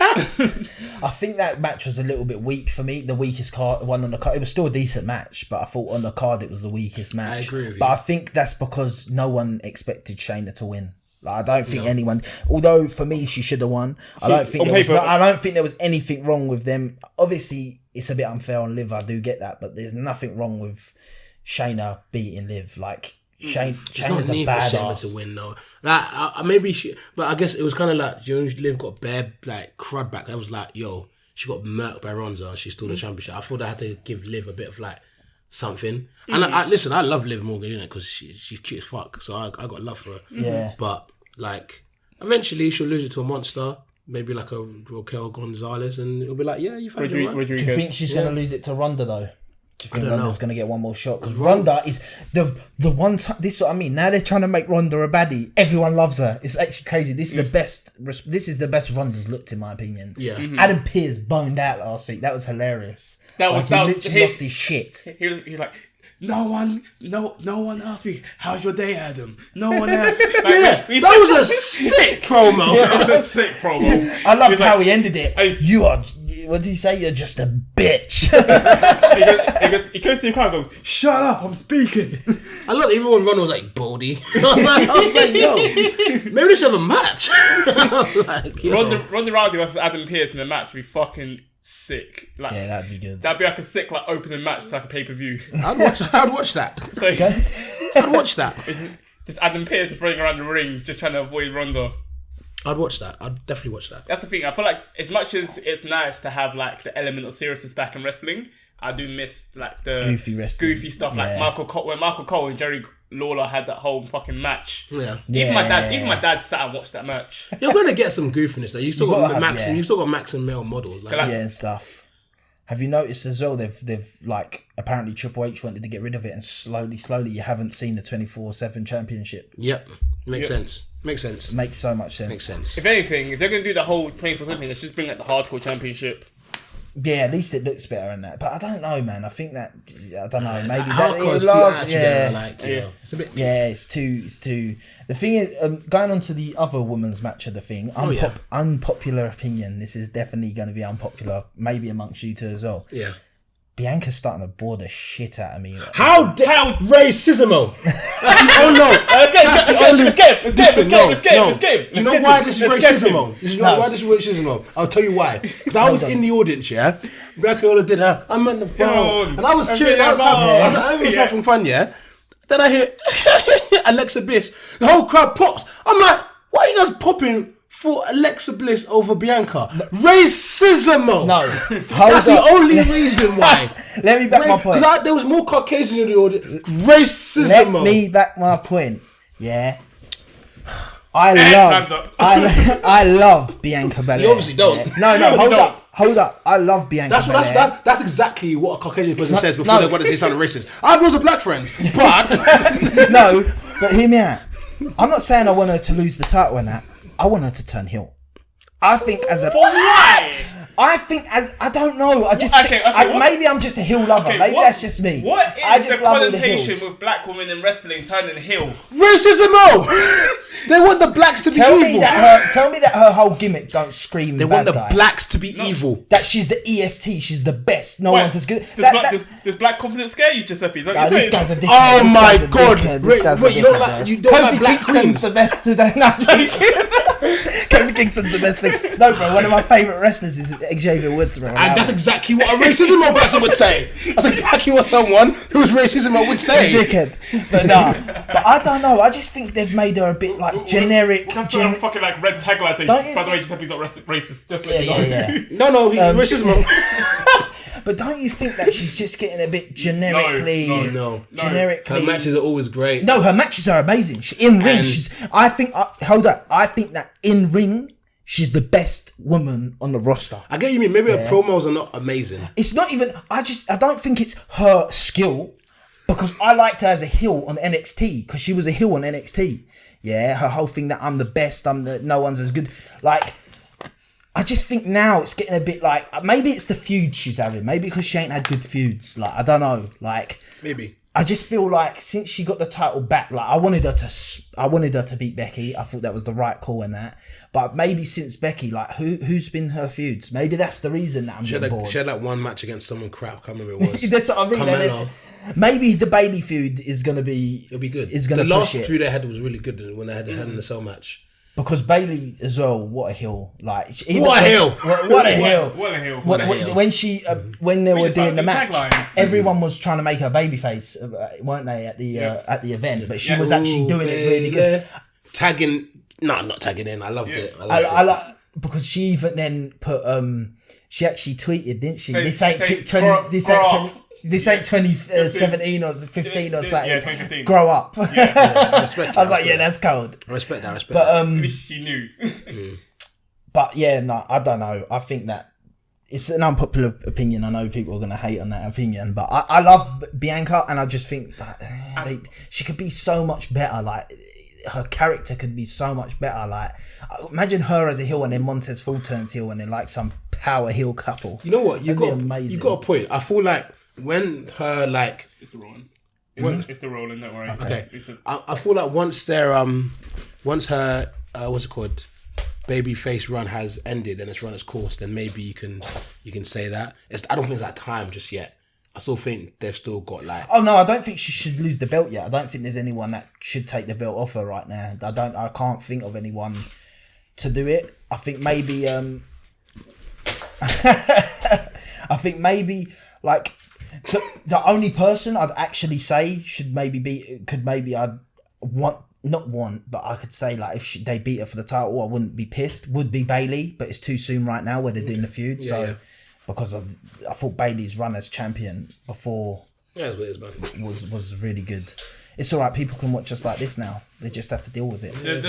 I think that match was a little bit weak for me. The weakest one on the card. It was still a decent match, but I thought on the card it was the weakest match. I agree with you. But I think that's because no one expected Shayna to win. Like, I don't think anyone. Although for me she should have won. I don't think there was anything wrong with them. Obviously, it's a bit unfair on Liv. I do get that, but there's nothing wrong with Shayna beating Liv. Like, Shayna's a badass. To win though. Like, maybe she, but I guess it was kind of like, you know, Liv got bare like crud back. That was like, yo, she got murked by Ronda and she's still the championship. I thought I had to give Liv a bit of like something. And I listen, I love Liv Morgan, because she's cute as fuck. So I got love for her. Yeah. But like, eventually she'll lose it to a monster, maybe like a Raquel Gonzalez, and it'll be like, yeah, you found it right. Do you think she's going to lose it to Ronda though? Do you think Ronda's going to get one more shot? Because Ronda Ronda is the one time. This is what I mean. Now they're trying to make Ronda a baddie. Everyone loves her. It's actually crazy. This is the best. This is the best Ronda's looked, in my opinion. Yeah. Adam Pearce boned out last week. That was hilarious. He literally lost his shit. He was like, no one asked me, how's your day, Adam? No one asked me. Like, that was a sick promo. It was a sick promo. I loved how he ended it. You are. What did he say? You're just a bitch. he goes to the crowd and goes, shut up, I'm speaking. I love even when Ronda was like, Baldy. I was like, yo, maybe they should have a match. Like, Ronda Rousey versus Adam Pearce in the match would be fucking sick. Like, yeah, that'd be good. That'd be like a sick like opening match to like a pay-per-view. I'd watch that. So, I'd watch that. Just Adam Pearce just running around the ring, just trying to avoid Ronda. I'd watch that. I'd definitely watch that. That's the thing. I feel like as much as it's nice to have like the element of seriousness back in wrestling, I do miss like the goofy stuff, like when Michael Cole and Jerry Lawler had that whole fucking match. Yeah. Even my dad sat and watched that match. You're gonna get some goofiness though. You still got Max and Male models. Like, and stuff. Have you noticed as well? They've like, apparently Triple H wanted to get rid of it, and slowly you haven't seen the 24/7 championship. Yep. Makes sense. Makes sense. Makes so much sense. Makes sense. If anything, if they're gonna do the whole 24/7 thing, let's just bring like the hardcore championship. Yeah, at least it looks better in that. But I don't know, man. I think that I don't know. Maybe Hardcore is that too yeah. it's a bit. Yeah, it's too. The thing is, going on to the other women's match of the thing. Unpopular opinion. This is definitely going to be unpopular, maybe amongst you two as well. Yeah. Bianca's starting to bore the shit out of me. How racismo? That's the only. Let's get. Do you know why this is racismo? You know why this is racismo? I'll tell you why. Because I was in the audience, yeah. Bianca did her. I'm in the brown, and I was cheering. I was having fun, yeah. Then I hear Alexa Bliss. The whole crowd pops. I'm like, why are you guys popping for Alexa Bliss over Bianca? Racismo. No, that's the only reason why. Let me back my point. Because there was more Caucasians in the audience. Racismo. Let me back my point. Yeah. I love Bianca Belair. You obviously don't. Yeah. No, hold up. I love Bianca Belair. That's exactly what a Caucasian person says before they want to say something racist. I have lots of black friends, but no, but hear me out. I'm not saying I want her to lose the title and that. I want her to turn heel. I think as a... For what? I think as... I don't know. I just... maybe I'm just a heel lover. Maybe that's just me. What is I just the love all connotation with black women in wrestling turning heel? Racism! They want the blacks to be evil. Tell me that her whole gimmick don't scream They want the blacks to be evil. That she's the EST. She's the best. No one's as good. Does black confidence scare you, Giuseppe? Is that what you're this saying? guy's a dickhead. Oh my God. Wait, you don't like black Kingston's queens? the best today. No, I'm joking. Kofi Kingston's the best thing. No, bro, one of my favourite wrestlers is Xavier Woods, bro. And that's exactly what a racism person would say. That's exactly what someone who was racism would say. Dickhead. But no. But I don't know. I just think they've made her a bit like generic. Fucking like red tagline saying, by the way, Giuseppe's not racist. Just let you know. No, he's racism. But don't you think that she's just getting a bit generically? No. Generically, Her matches are always great. No, her matches are amazing. In ring, I think that in ring, she's the best woman on the roster. I get what you mean. Maybe her promos are not amazing. It's not even. I don't think it's her skill, because I liked her as a heel on NXT because she was a heel on NXT. Yeah, her whole thing that I'm the best. No one's as good. Like. I just think now it's getting a bit like, maybe it's the feud she's having. Maybe because she ain't had good feuds. Like, I don't know. Like, maybe. I just feel like since she got the title back, like I wanted her to beat Becky. I thought that was the right call in that. But maybe since Becky, like who's been her feuds? Maybe that's the reason that I'm getting bored. She had that one match against someone crap. I can't remember what it was. That's what I mean. Maybe the Bayley feud is gonna be. It'll be good. Is gonna the last push it. feud they had was really good when they had the Hell in a Cell match. Because Bayley as well, what a heel! Like what a heel! What a heel! When they were doing the match, everyone was trying to make her babyface, weren't they at the event? But she was actually doing it really good. Tagging, not tagging in. I loved it. I like because she even then put she actually tweeted, didn't she? This ain't 2017 or 15 or something. 2015. Grow up. I respect that. I was like, that's cold. I respect that. But at least she knew. But yeah, no, I don't know. I think that it's an unpopular opinion. I know people are gonna hate on that opinion, but I love Bianca, and I just think like, she could be so much better. Like her character could be so much better. Like imagine her as a heel, and then Montez Ford turns heel, and then like some power heel couple. You know what? You got a point. I feel like. When her like it's the rolling, it's the rolling. Don't worry. Okay. I feel like once her what's it called, baby face run has ended and it's run its course, then maybe you can say that. I don't think it's that time just yet. I still think they've still got like. Oh no, I don't think she should lose the belt yet. I don't think there's anyone that should take the belt off her right now. I can't think of anyone to do it. I think maybe like. The only person I'd actually say but I could say like if they beat her for the title, I wouldn't be pissed. Would be Bayley, but it's too soon right now where they're doing the feud. Because I thought Bayley's run as champion before was really good. It's all right. People can watch us like this now. They just have to deal with it. They're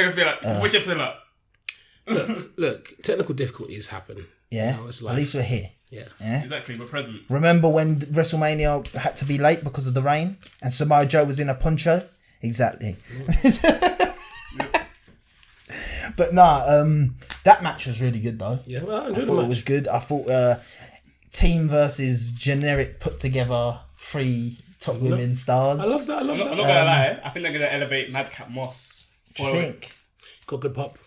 gonna be like, which episode up? Look, technical difficulties happen. Yeah, you know, it's at least we're here. Yeah, exactly. We're present. Remember when WrestleMania had to be late because of the rain and Samoa Joe was in a poncho? Exactly. But nah, that match was really good though. Yeah, well, I I enjoyed the thought match. it was good. I thought team versus generic put together 3 top women stars. I love that. I'm not gonna lie. I think they're gonna elevate Madcap Moss. Do you think? Got good pop.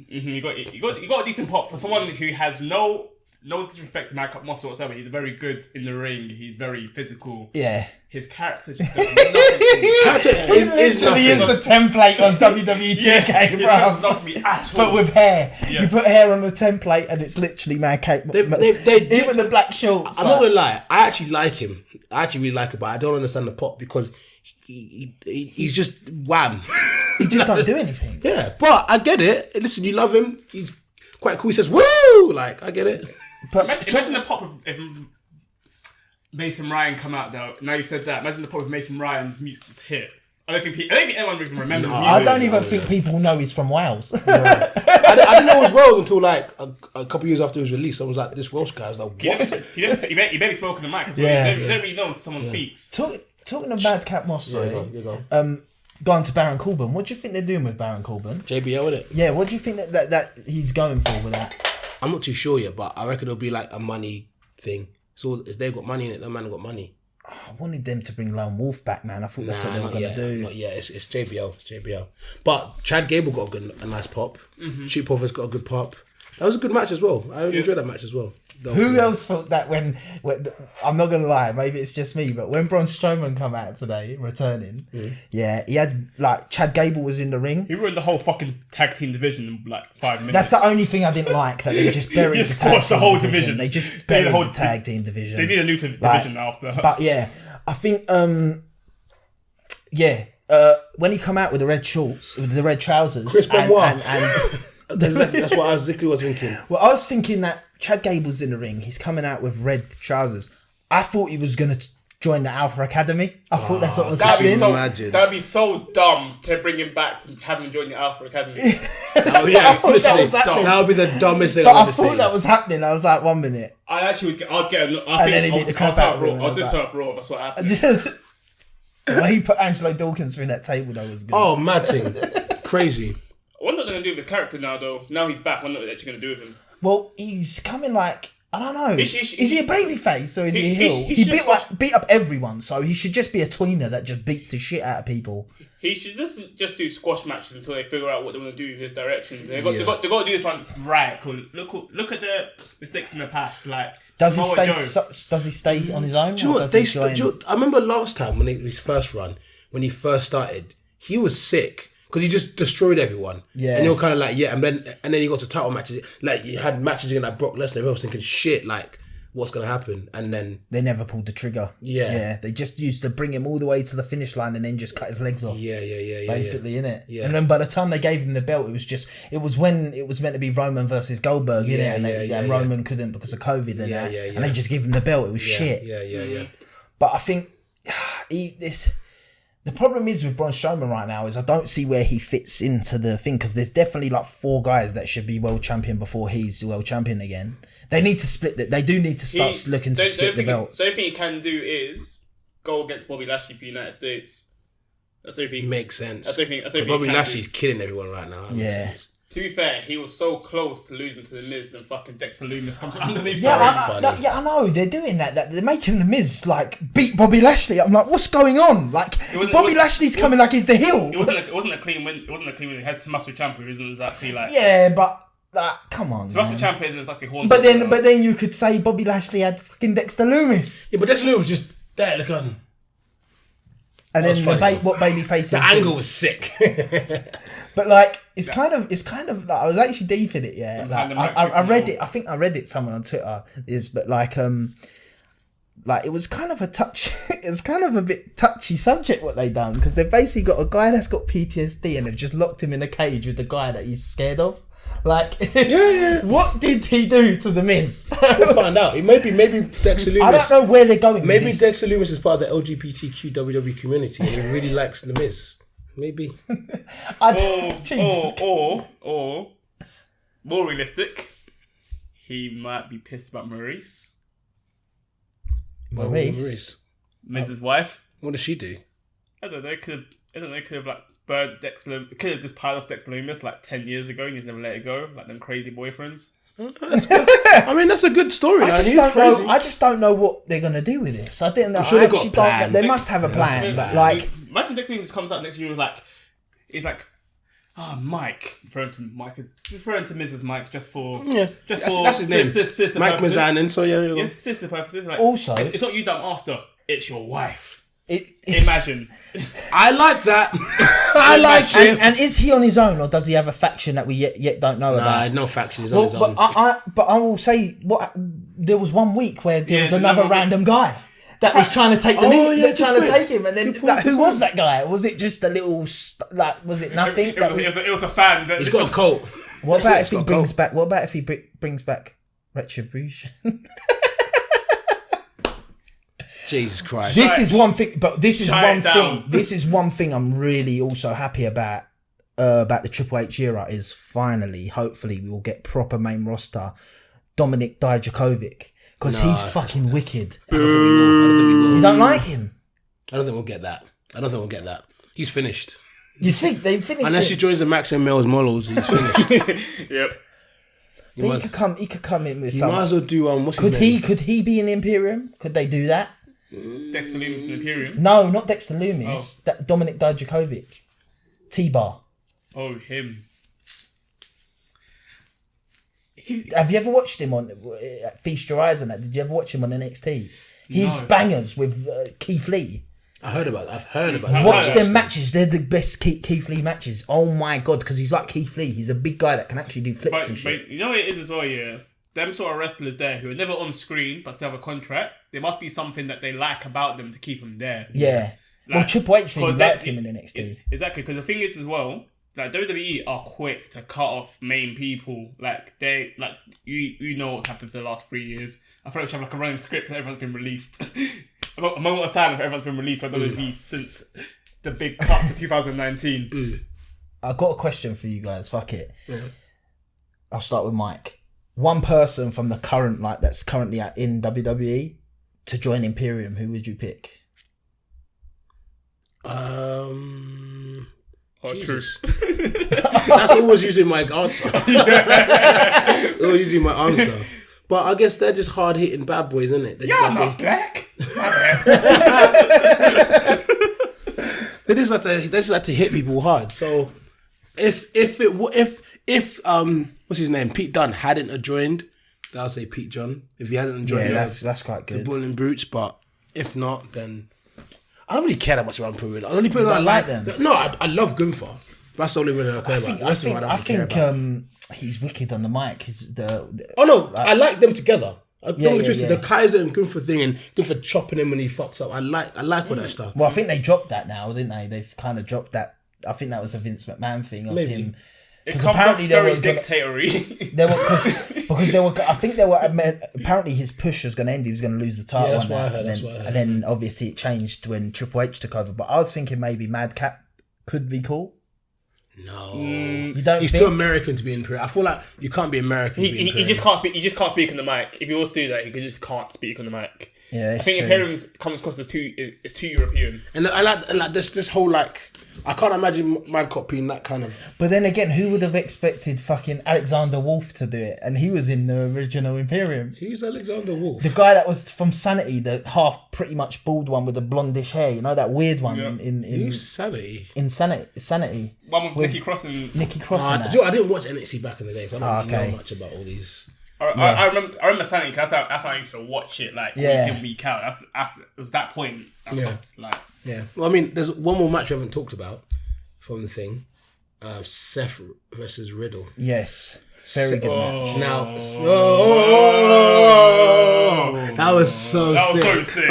You got a decent pop for someone who has no disrespect to Madcap Moss whatsoever. He's very good in the ring. He's very physical. Yeah. His character just does nothing. Is the template on WWE 2K, It bro. does not me at all. But with hair. Yeah. You put hair on the template and it's literally Madcap. Even the black shorts. I'm not gonna lie. I actually like him. I actually really like him, but I don't understand the pop because he's just wham. He just don't do anything. Yeah, but I get it. Listen, you love him. He's quite cool. He says, "Woo!" Like I get it. But Imagine the pop if Mason Ryan come out though. Now you said that. Imagine the pop if Mason Ryan's music just hit. I don't think anyone even remembers. No, the music. I don't even think people know he's from Wales. I didn't know it was Wales until like a couple years after it was released. Someone was like, "This Welsh guy." I was like, "What?" You barely spoke in the mic as well. Yeah. You don't really know when someone speaks. Talking of Madcap Moss, Yeah, you go. going to Baron Corbin. What do you think they're doing with Baron Corbin? JBL with it. Yeah, what do you think that he's going for with that? I'm not too sure yet, but I reckon it'll be like a money thing. So if they've got money in it, that man have got money. I wanted them to bring Lone Wolf back, man. I thought that's what they were not going yet. to do. Not yet. It's JBL. It's JBL. But Chad Gable got a nice pop. Shoot Puffer's got a good pop. That was a good match as well. I really enjoyed that match as well. Who else thought that when I'm not gonna lie, maybe it's just me, but when Braun Strowman come out today, returning, yeah, he had like Chad Gable was in the ring. He ruined the whole fucking tag team division in like 5 minutes. That's the only thing I didn't like, that they just buried Just the tag squashed the team whole division. division. They just They buried the whole the tag team division. They need a new division after. But yeah, I think when he come out with the red shorts, with the red trousers, Chris Benoit. and That's what I exactly was thinking. well, I was thinking that Chad Gable's in the ring. He's coming out with red trousers. I thought he was going to join the Alpha Academy. I thought that's what was That'd be happening. that'd be so dumb to bring him back and have him join the Alpha Academy. Oh yeah, I thought that was honestly, happening. that would be the dumbest thing But I've I ever thought seen. that was happening. I was like, 1 minute. I actually I'd get And then he beat the crap out of him, and I I'll was just like- turn for Raw. That's what happened. Just the way he put Angelo Dawkins through that table, though, was good. Oh, mad thing, crazy. I wonder what they're gonna do with his character now, though. Now he's back. I wonder what they're actually gonna do with him. Well, he's coming like, I don't know. Is Is he a baby face or is he a he- heel? he He should beat up everyone, so he should just be a tweener that just beats the shit out of people. He should just do squash matches until they figure out what they want to do with his direction. They got to do this one right. Cool. Look at the mistakes in the past. Like, Does he Samoa stay? Joe. Does he stay on his own? Do you know or what? does he join? I remember last time when his first run, when he first started, he was sick because he just destroyed everyone. Yeah. And you were kind of like, yeah, and then he got to title matches. Like, you had matches against like Brock Lesnar. Everyone was thinking, shit, like, what's gonna happen? And then They never pulled the trigger. Yeah. They just used to bring him all the way to the finish line and then just cut his legs off. yeah. Basically, innit? Yeah. And then by the time they gave him the belt, it was when it was meant to be Roman versus Goldberg, innit? Yeah, And Roman couldn't because of COVID and that. yeah. And they just gave him the belt. It was shit. Yeah. But I think the problem is with Braun Strowman right now is I don't see where he fits into the thing, because there's definitely like 4 guys that should be world champion before he's world champion again. They need to split that. They do need to start looking to split the belts. The only thing he can do is go against Bobby Lashley for the United States. That's everything. Makes sense. That's everything. That's everything. Bobby he can Lashley's killing everyone right now. That makes Yeah. sense. To be fair, he was so close to losing to the Miz, and fucking Dexter Lumis comes underneath. Yeah, the ring. I know they're doing that. They're making the Miz like beat Bobby Lashley. I'm like, what's going on? Like Bobby Lashley's coming like he's the heel. It wasn't a clean win. It wasn't a clean win. He had Tommaso Ciampa, who isn't exactly like. Yeah, but come on. Tommaso Man. Ciampa isn't exactly horn. But then you could say Bobby Lashley had fucking Dexter Lumis, Yeah, but Dexter Lumis was just there, look on. and That then was funny. what babyface? The angle was sick. But like, it's kind of like, I was actually deep in it. Yeah, like, I read it. I think I read it somewhere on Twitter. But like it was kind of a touch. It's kind of a bit touchy subject what they done, because they've basically got a guy that's got PTSD and they've just locked him in a cage with the guy that he's scared of. Like, Yeah. What did he do to the Miz? We'll find out. Maybe Dexter Lumis. I don't know where they're going. Maybe with this. Dexter Lumis is part of the LGBTQ WWE community and he really likes The Miz. Maybe. Jesus. Or more realistic, he might be pissed about Maurice, Maurice. Miz's wife. What does she do? I don't know. Could have like burnt Dexter. Could have just piled off Dexter Lumis like 10 years ago and he's never let it go, like them crazy boyfriends. I mean, that's a good story. I just don't know what they're gonna do with this. I didn't know. I'm sure I they've got actually a plan. don't. They must have a plan, but like, imagine Dexter Lumis comes out next year like, he's like, Mike, referring to Mrs. Mike just for that's his name. Sister Mike purposes. Mazanin. So yeah. Yes, sister purposes. Like, also, it's not you done after. It's your wife. it, Imagine. I like that. I like it. and is he on his own, or does he have a faction that we yet don't know about? Nah, no faction. He's on his own. But I will say, there was 1 week where there was another another random guy that was trying to take take him, and then who was that guy? Was it just a little was it nothing? It was a fan. He's got a coat. What about if he brings back? What about if he brings back Retribution? Jesus Christ. This is one thing, but this is Shut one it thing. down. This is one thing I'm really also happy about the Triple H era is finally, hopefully, we will get proper main roster Dominik Dijakovic, because he's fucking wicked. I don't think we will. You don't like him? I don't think we'll get that. He's finished. You think they finished? Unless he joins the Max and Mills models, he's finished. Yep. He could come in with You some. might as well do what's his name? Could he be in Imperium? Could they do that? Dexter Lumis in Imperium. No, not Dexter Lumis. Dominik Dijakovic. T-Bar. Oh, him. Have you ever watched him on Feast Your Eyes and that? Did you ever watch him on NXT? His bangers with Keith Lee. I've heard about it. Watch them matches. They're the best Keith Lee matches. Oh my God, because he's like Keith Lee. He's a big guy that can actually do flips and shit. But you know what it is as well, yeah? Them sort of wrestlers there who are never on screen but still have a contract, there must be something that they like about them to keep them there. Yeah. Well, Triple H really liked him in NXT. Exactly, because the thing is as well, like WWE are quick to cut off main people. Like you know what's happened for the last 3 years. I feel like we should have like a running script that everyone's been released. A moment of silence, everyone's been released by WWE since the big cuts of 2019. I've got a question for you guys. Fuck it. I'll start with Mike. One person from the current, that's currently in WWE to join Imperium, who would you pick? Jesus. That's always usually my answer. Always usually my answer. But I guess they're just hard hitting bad boys, isn't it? They're I'm not black. They just like to hit people hard. So if what's his name, Pete Dunne hadn't joined, I'll say Pete John. If he hadn't joined, that's quite good. The Bull and Brutes. But if not, then I don't really care that much about Imperium. The only person I don't like them. No, I love Gunther. That's the only reason I care about. I think he's wicked on the mic. I like them together. Don't get twisted. yeah. The Kaiser and Gunther thing, and Gunther chopping him when he fucks up. I like all that stuff. Well, I think they dropped that now, didn't they? They've kind of dropped that. I think that was a Vince McMahon thing of him. Because apparently they were dictatorial. Apparently his push was going to end. He was going to lose the title. That's what I heard. And then obviously it changed when Triple H took over. But I was thinking maybe Madcap could be cool. No, you don't. He's too American to be in Imperium. I feel like you can't be American. He just can't speak. He just can't speak on the mic. If he was to do that, he just can't speak on the mic. Yeah, I think Imperium's comes across as too European. And I like this whole I can't imagine Madcap being that kind of. But then again, who would have expected fucking Alexander Wolf to do it? And he was in the original Imperium. Who's Alexander Wolf? The guy that was from Sanity, the pretty much bald one with the blondish hair. You know that weird one in Who's Sanity? In Sanity. One with Nikki Cross and Nikki Cross. I didn't watch NXT back in the day, so I don't really know much about all these. I remember Sanity because that's how I used to watch it week in, week out. It was that point. Yeah. Well, I mean, there's one more match we haven't talked about from the thing. Seth versus Riddle. Yes. Very good match. Now, that was so sick.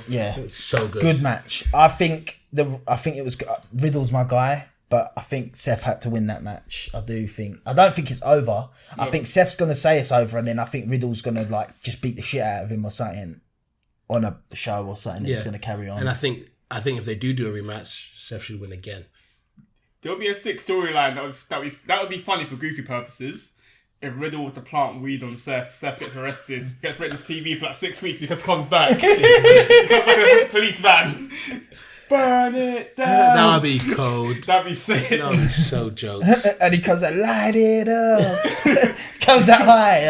Yeah. It's so good. Good match. I think it was Riddle's my guy. But I think Seth had to win that match. I don't think it's over. No. I think Seth's going to say it's over, and then I think Riddle's going to just beat the shit out of him or something on a show or something. It's going to carry on. And I think if they do a rematch, Seth should win again. There'll be a sick storyline that would be funny for goofy purposes. If Riddle was to plant weed on Seth gets arrested, gets written off TV for 6 weeks because he comes back. He comes back in a police van. burn it down. That would be cold. That'd be sick. That would be so jokes. And he comes out, light it up. Comes out high.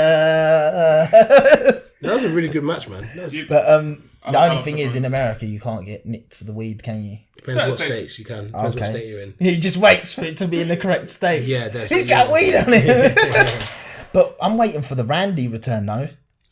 That was a really good match, man. That was, But the only I'm thing is, in surprised. America, you can't get nicked for the weed, can you? depends what Certain states you can. Depends what state you're in. He just waits for it to be in the correct state. Yeah, that's He's got weed on it. But I'm waiting for the Randy return though.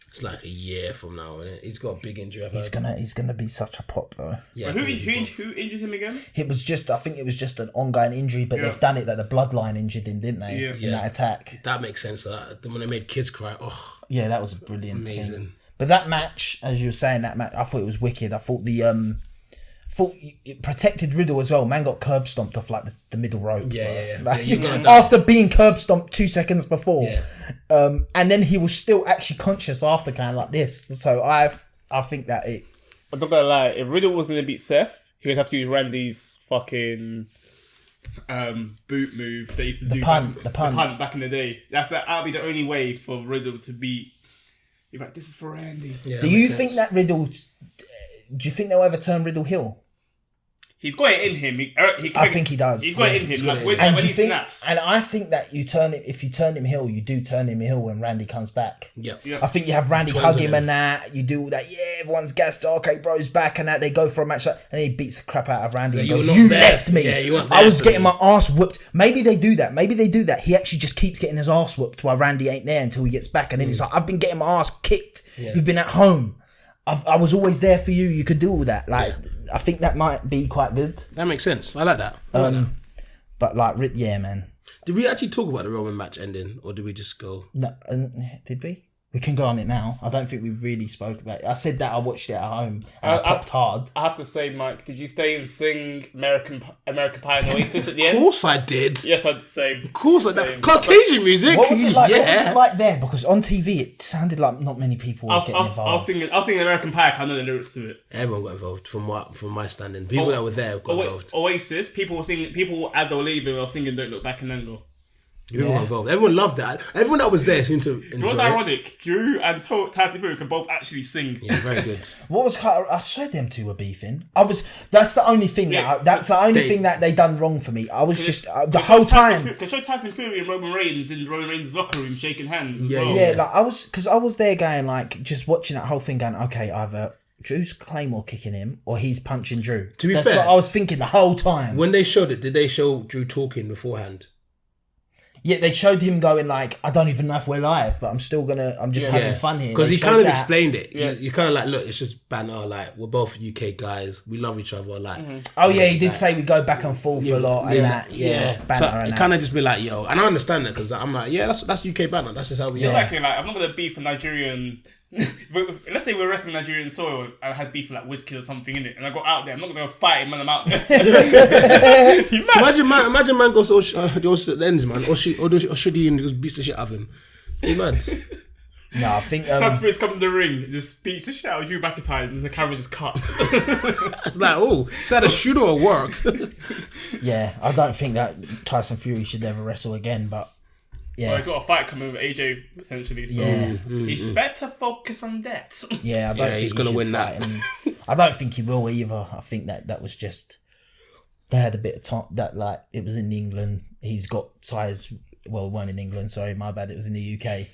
It's like a year from now, isn't it? He's got a big injury. I've He's heard. gonna be such a pop though. Yeah. Who injured him again? It was just, I think it was just an ongoing injury, but they've done it that the bloodline injured him, didn't they? Yeah. In that attack. That makes sense. When they made kids cry, oh, Yeah, that was a brilliant amazing. thing. But that match, as you were saying, that match, I thought it was wicked. I thought it protected Riddle as well. Man got curb stomped off like the middle rope. Yeah. Like, Yeah, you got that. after being curb stomped 2 seconds before. Yeah. And then he was still actually conscious after, kind of like this. So I think that it. I'm not gonna lie. If Riddle was gonna beat Seth, he would have to use Randy's fucking boot move they used to do. The punt. Back in the day. That'll be the only way for Riddle to beat. You're like, this is for Randy. Yeah, Do you think that Riddle? Do you think they'll ever turn Riddle heel? He's got it in him. I think he does. He's got it in him. Like, when And do he you think? snaps. And I think that if you turn him heel, you do turn him heel when Randy comes back. Yeah. Yeah. I think you have Randy Turns hug on him him. and that. You do all that. Yeah, everyone's gassed. Okay, bro's back and that. They go for a match, and he beats the crap out of Randy and you goes, were not "You there. left me. Yeah, you weren't I there was for getting me." my ass whooped." Maybe they do that. He actually just keeps getting his ass whooped while Randy ain't there until he gets back, and then he's like, "I've been getting my ass kicked. You've been at home. I was always there for you. You could do all that." Like, I think that might be quite good. That makes sense. I like that. But like, yeah, man. Did we actually talk about the Roman match ending, or did we just go? No, did we? We can go on it now. I don't think we really spoke about it. I said that I watched it at home and I popped hard. I have to say, Mike, did you stay and sing American Pie and Oasis at the Of end? course I did. Yes, I'd say. Of course I did. Same. Caucasian music. What was it like? Yeah. What was it like there? Because on TV it sounded like not many people were getting I'll involved. sing American Pie. I know the lyrics to it. Everyone got involved from my standing. People that were there got involved. Oasis. People were singing. People as they were leaving were singing "Don't Look Back and Then Go." People got involved. Everyone loved that. Everyone that was there seemed to It enjoy was it. ironic. Drew and Tyson Fury could both actually sing. Yeah, very good. What was I said them two were beefing. That's the only thing that's the only thing that they done wrong for me. I was just the whole time. Because show Tyson Fury and Roman Reigns in Roman Reigns' locker room shaking hands. As Yeah, well. Yeah, like I was there going like just watching that whole thing going, okay, either Drew's Claymore kicking him or he's punching Drew. To be That's fair, what I was thinking the whole time. When they showed it, did they show Drew talking beforehand? Yeah, they showed him going like, I don't even know if we're live, but I'm just having fun here. Because They he showed kind of that. explained it. Yeah. You kind of like, look, it's just banter. Like, we're both UK guys. We love each other. Like, Oh yeah, he did say we go back and forth a lot and that. Yeah, banter So and it that. kind of just be like, yo, and I understand that because I'm like, yeah, that's UK banter. That's just how we are. Exactly. Like, I'm not gonna beef a Nigerian. Let's say we're wrestling Nigerian soil. I had beef with like Wizkid or something in it, and I got out there. I'm not gonna go fight him when I'm out there. You mad? Imagine man goes to the ends, man, or should he and just beats the shit out of him? You mad? No, I think Tyson Fury's come to the ring, just beats the shit out of Drew McIntyre, and the camera just cuts. It's like, oh, is that a shoot or a work? yeah, I don't think that Tyson Fury should ever wrestle again, but yeah. Well, he's got a fight coming with AJ potentially, so he's better focus on that. Yeah, I don't think he's gonna should win fight that. him. I don't think he will either. I think that was just they had a bit of time that like it was in England. He's got ties. Well, it weren't in England. Sorry, my bad. It was in the UK.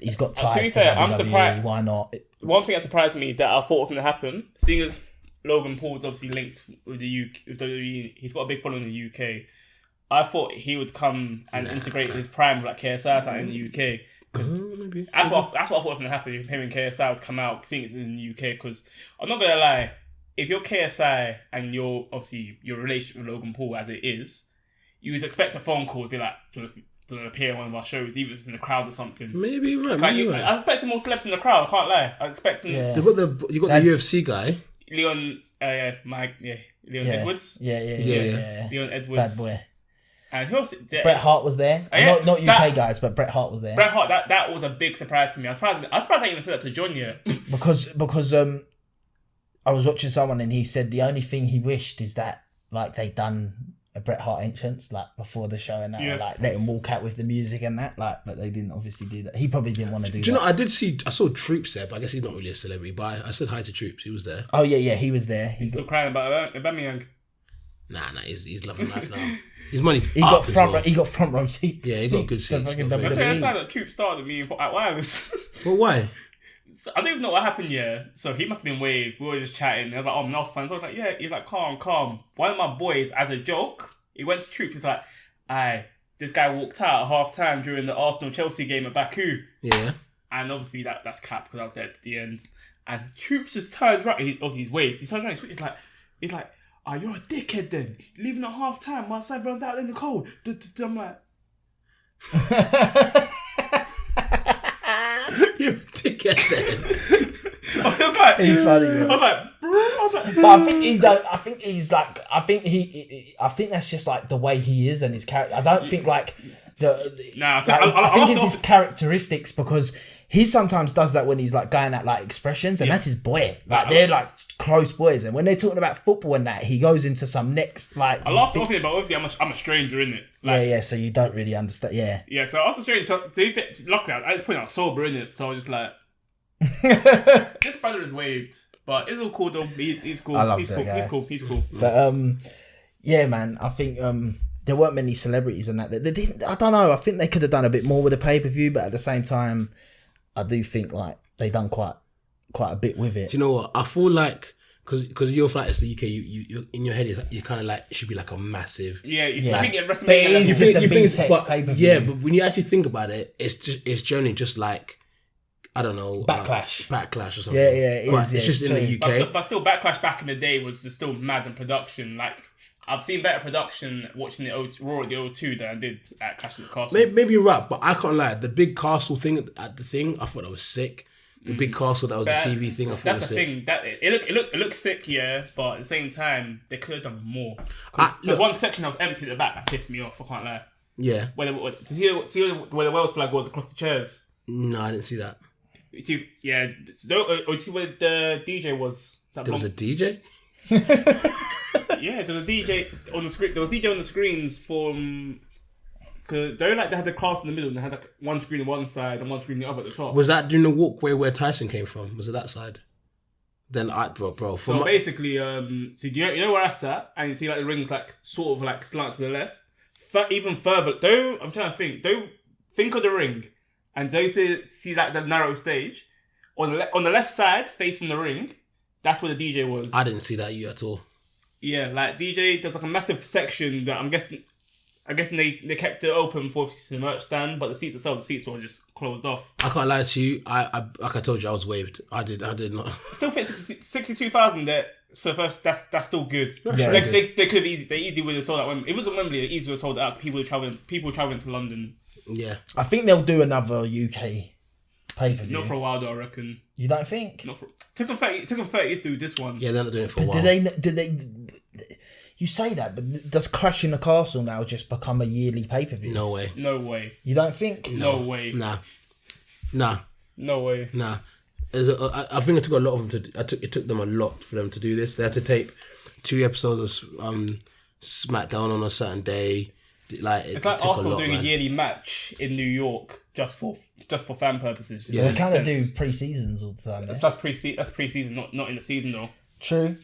He's got ties to be to fair, WWE. I'm surprised- Why not? One thing that surprised me that I thought was going to happen, seeing as Logan Paul's obviously linked with the UK, with WWE, he's got a big following in the UK. I thought he would come and integrate his prime with like KSI side in the UK. Maybe. That's what I thought was going to happen. If him and KSI would come out, seeing it's in the UK. Because I'm not going to lie, if you're KSI and you're obviously your relationship with Logan Paul as it is, you would expect a phone call to be like to appear on one of our shows, even if it's in the crowd or something. Maybe right. Like, Maybe right. I was expecting more celebs in the crowd. I can't lie. I was expecting Yeah. You got the UFC guy. Leon, Leon Edwards. Yeah. Leon Edwards. Bad boy. And who else? Bret Hart was there. Yeah, Not UK that- guys, but Bret Hart was there. Bret Hart. That was a big surprise to me. I was surprised I even said that to John yet. because I was watching someone and he said the only thing he wished is that like they done a Bret Hart entrance like before the show and that, Yeah. or, like let him walk out with the music and that, like, but they didn't obviously do that. He probably didn't want to do Do you that. know, I saw Troops there, but I guess he's not really a celebrity, but I said hi to Troops. He was there. Oh yeah, he was there. He's still crying about Aubameyang. Nah, he's loving life now. His money's He got up as front. well. He got front row seats. Yeah, he got good to seats. fucking Got very Okay, WWE. that's how the Troop started me at Wireless. Well, why? So, I don't even know what happened, yeah. So he must have been waved. We were just chatting. I was like, oh, I'm an Arsenal fan. So I was like, yeah. He's like, calm. One of my boys, as a joke, he went to Troops. He's like, aye, this guy walked out at half time during the Arsenal-Chelsea game at Baku. Yeah. And obviously that's cap because I was there at the end. And Troops just turns right. He's waved. He turns around. He's like, oh, you're a dickhead then. You're leaving at half time while everyone's out in the cold. I'm like, You're a dickhead then. I was like, He's funny, I man. was like, bro. But I think he don't. I think he's like. I think that's just like the way he is and his character. I don't think like the. Nah, like, I think it's his characteristics because he sometimes does that when he's like going at like expressions, and that's his boy. Like they're like close boys, and when they're talking about football and that, he goes into some next like. I laughed off it, but obviously I'm a stranger, innit? Like, yeah. So you don't really understand. Yeah. Yeah, so I was a stranger. So luckily, at this point, I was sober, innit? So I was just like, this brother is waved, but it's all cool though. He's cool. I love he's that cool. guy. He's cool. But yeah, man. I think there weren't many celebrities in that. They didn't. I don't know. I think they could have done a bit more with the pay per view, but at the same time, I do think like they done quite a bit with it. Do you know what? I feel like because your flight is the UK, you in your head you kind of like it should be like a massive. Yeah, if Yeah. you think at But it WrestleMania, is level, just a big it's- tech but, pay-per-view. yeah, but when you actually think about it, it's generally just like I don't know backlash or something. Yeah, it But is, it's yeah, just it's in the true. UK. but still, Backlash back in the day was just still mad in production. Like I've seen better production watching the Raw at the O2 than I did at Clash of the Castle. Maybe you're right, but I can't lie. The big castle thing at the thing, I thought that was sick. The big castle that was the TV thing, I thought That's was the sick. thing. That it looked sick, yeah. But at the same time, they could have done more. Look- There's one section that was empty at the back that pissed me off. I can't lie. Yeah. To see where the Wales flag was across the chairs. No, I didn't see that. Yeah. Or you see where the DJ was? That There was a DJ? Yeah, there was a DJ on the screen. There was a DJ on the screens from. Because they had the class in the middle and they had like one screen on one side and one screen on the other at the top. Was that during the walkway where Tyson came from? Was it that side? Then bro. So basically, so you know where that's at, and you see like the rings like sort of like slant to the left. Even further, I'm trying to think. Don't think of the ring, and don't see like the narrow stage on the left side facing the ring. That's where the DJ was. I didn't see that you at all. Yeah, like DJ. There's like a massive section that I'm guessing they kept it open for the merch stand, but the seats were just closed off. I can't lie to you. I like I told you, I was waved. I did not. Still fit 62,000 there for the first. That's still good. Yeah. They could easily would have sold out. If it wasn't Wembley, they easily would have sold it out. People traveling to London. Yeah. I think they'll do another UK pay per view. Not for a while though, I reckon. You don't think? Took them 30 years to do this one. Yeah, they're not doing it for a while. Did they? You say that, but does Clash in the Castle now just become a yearly pay per view? No way. No way. You don't think? No way. Nah. No way. Nah. I think it took a lot of them it took them a lot for them to do this. They had to tape 2 episodes of SmackDown on a certain day. Like It's like took a Arsenal lot, doing man. a yearly match in New York just for fan purposes. Yeah. They kind of do pre-seasons all the time. Yeah? That's pre-season, not in the season though. True.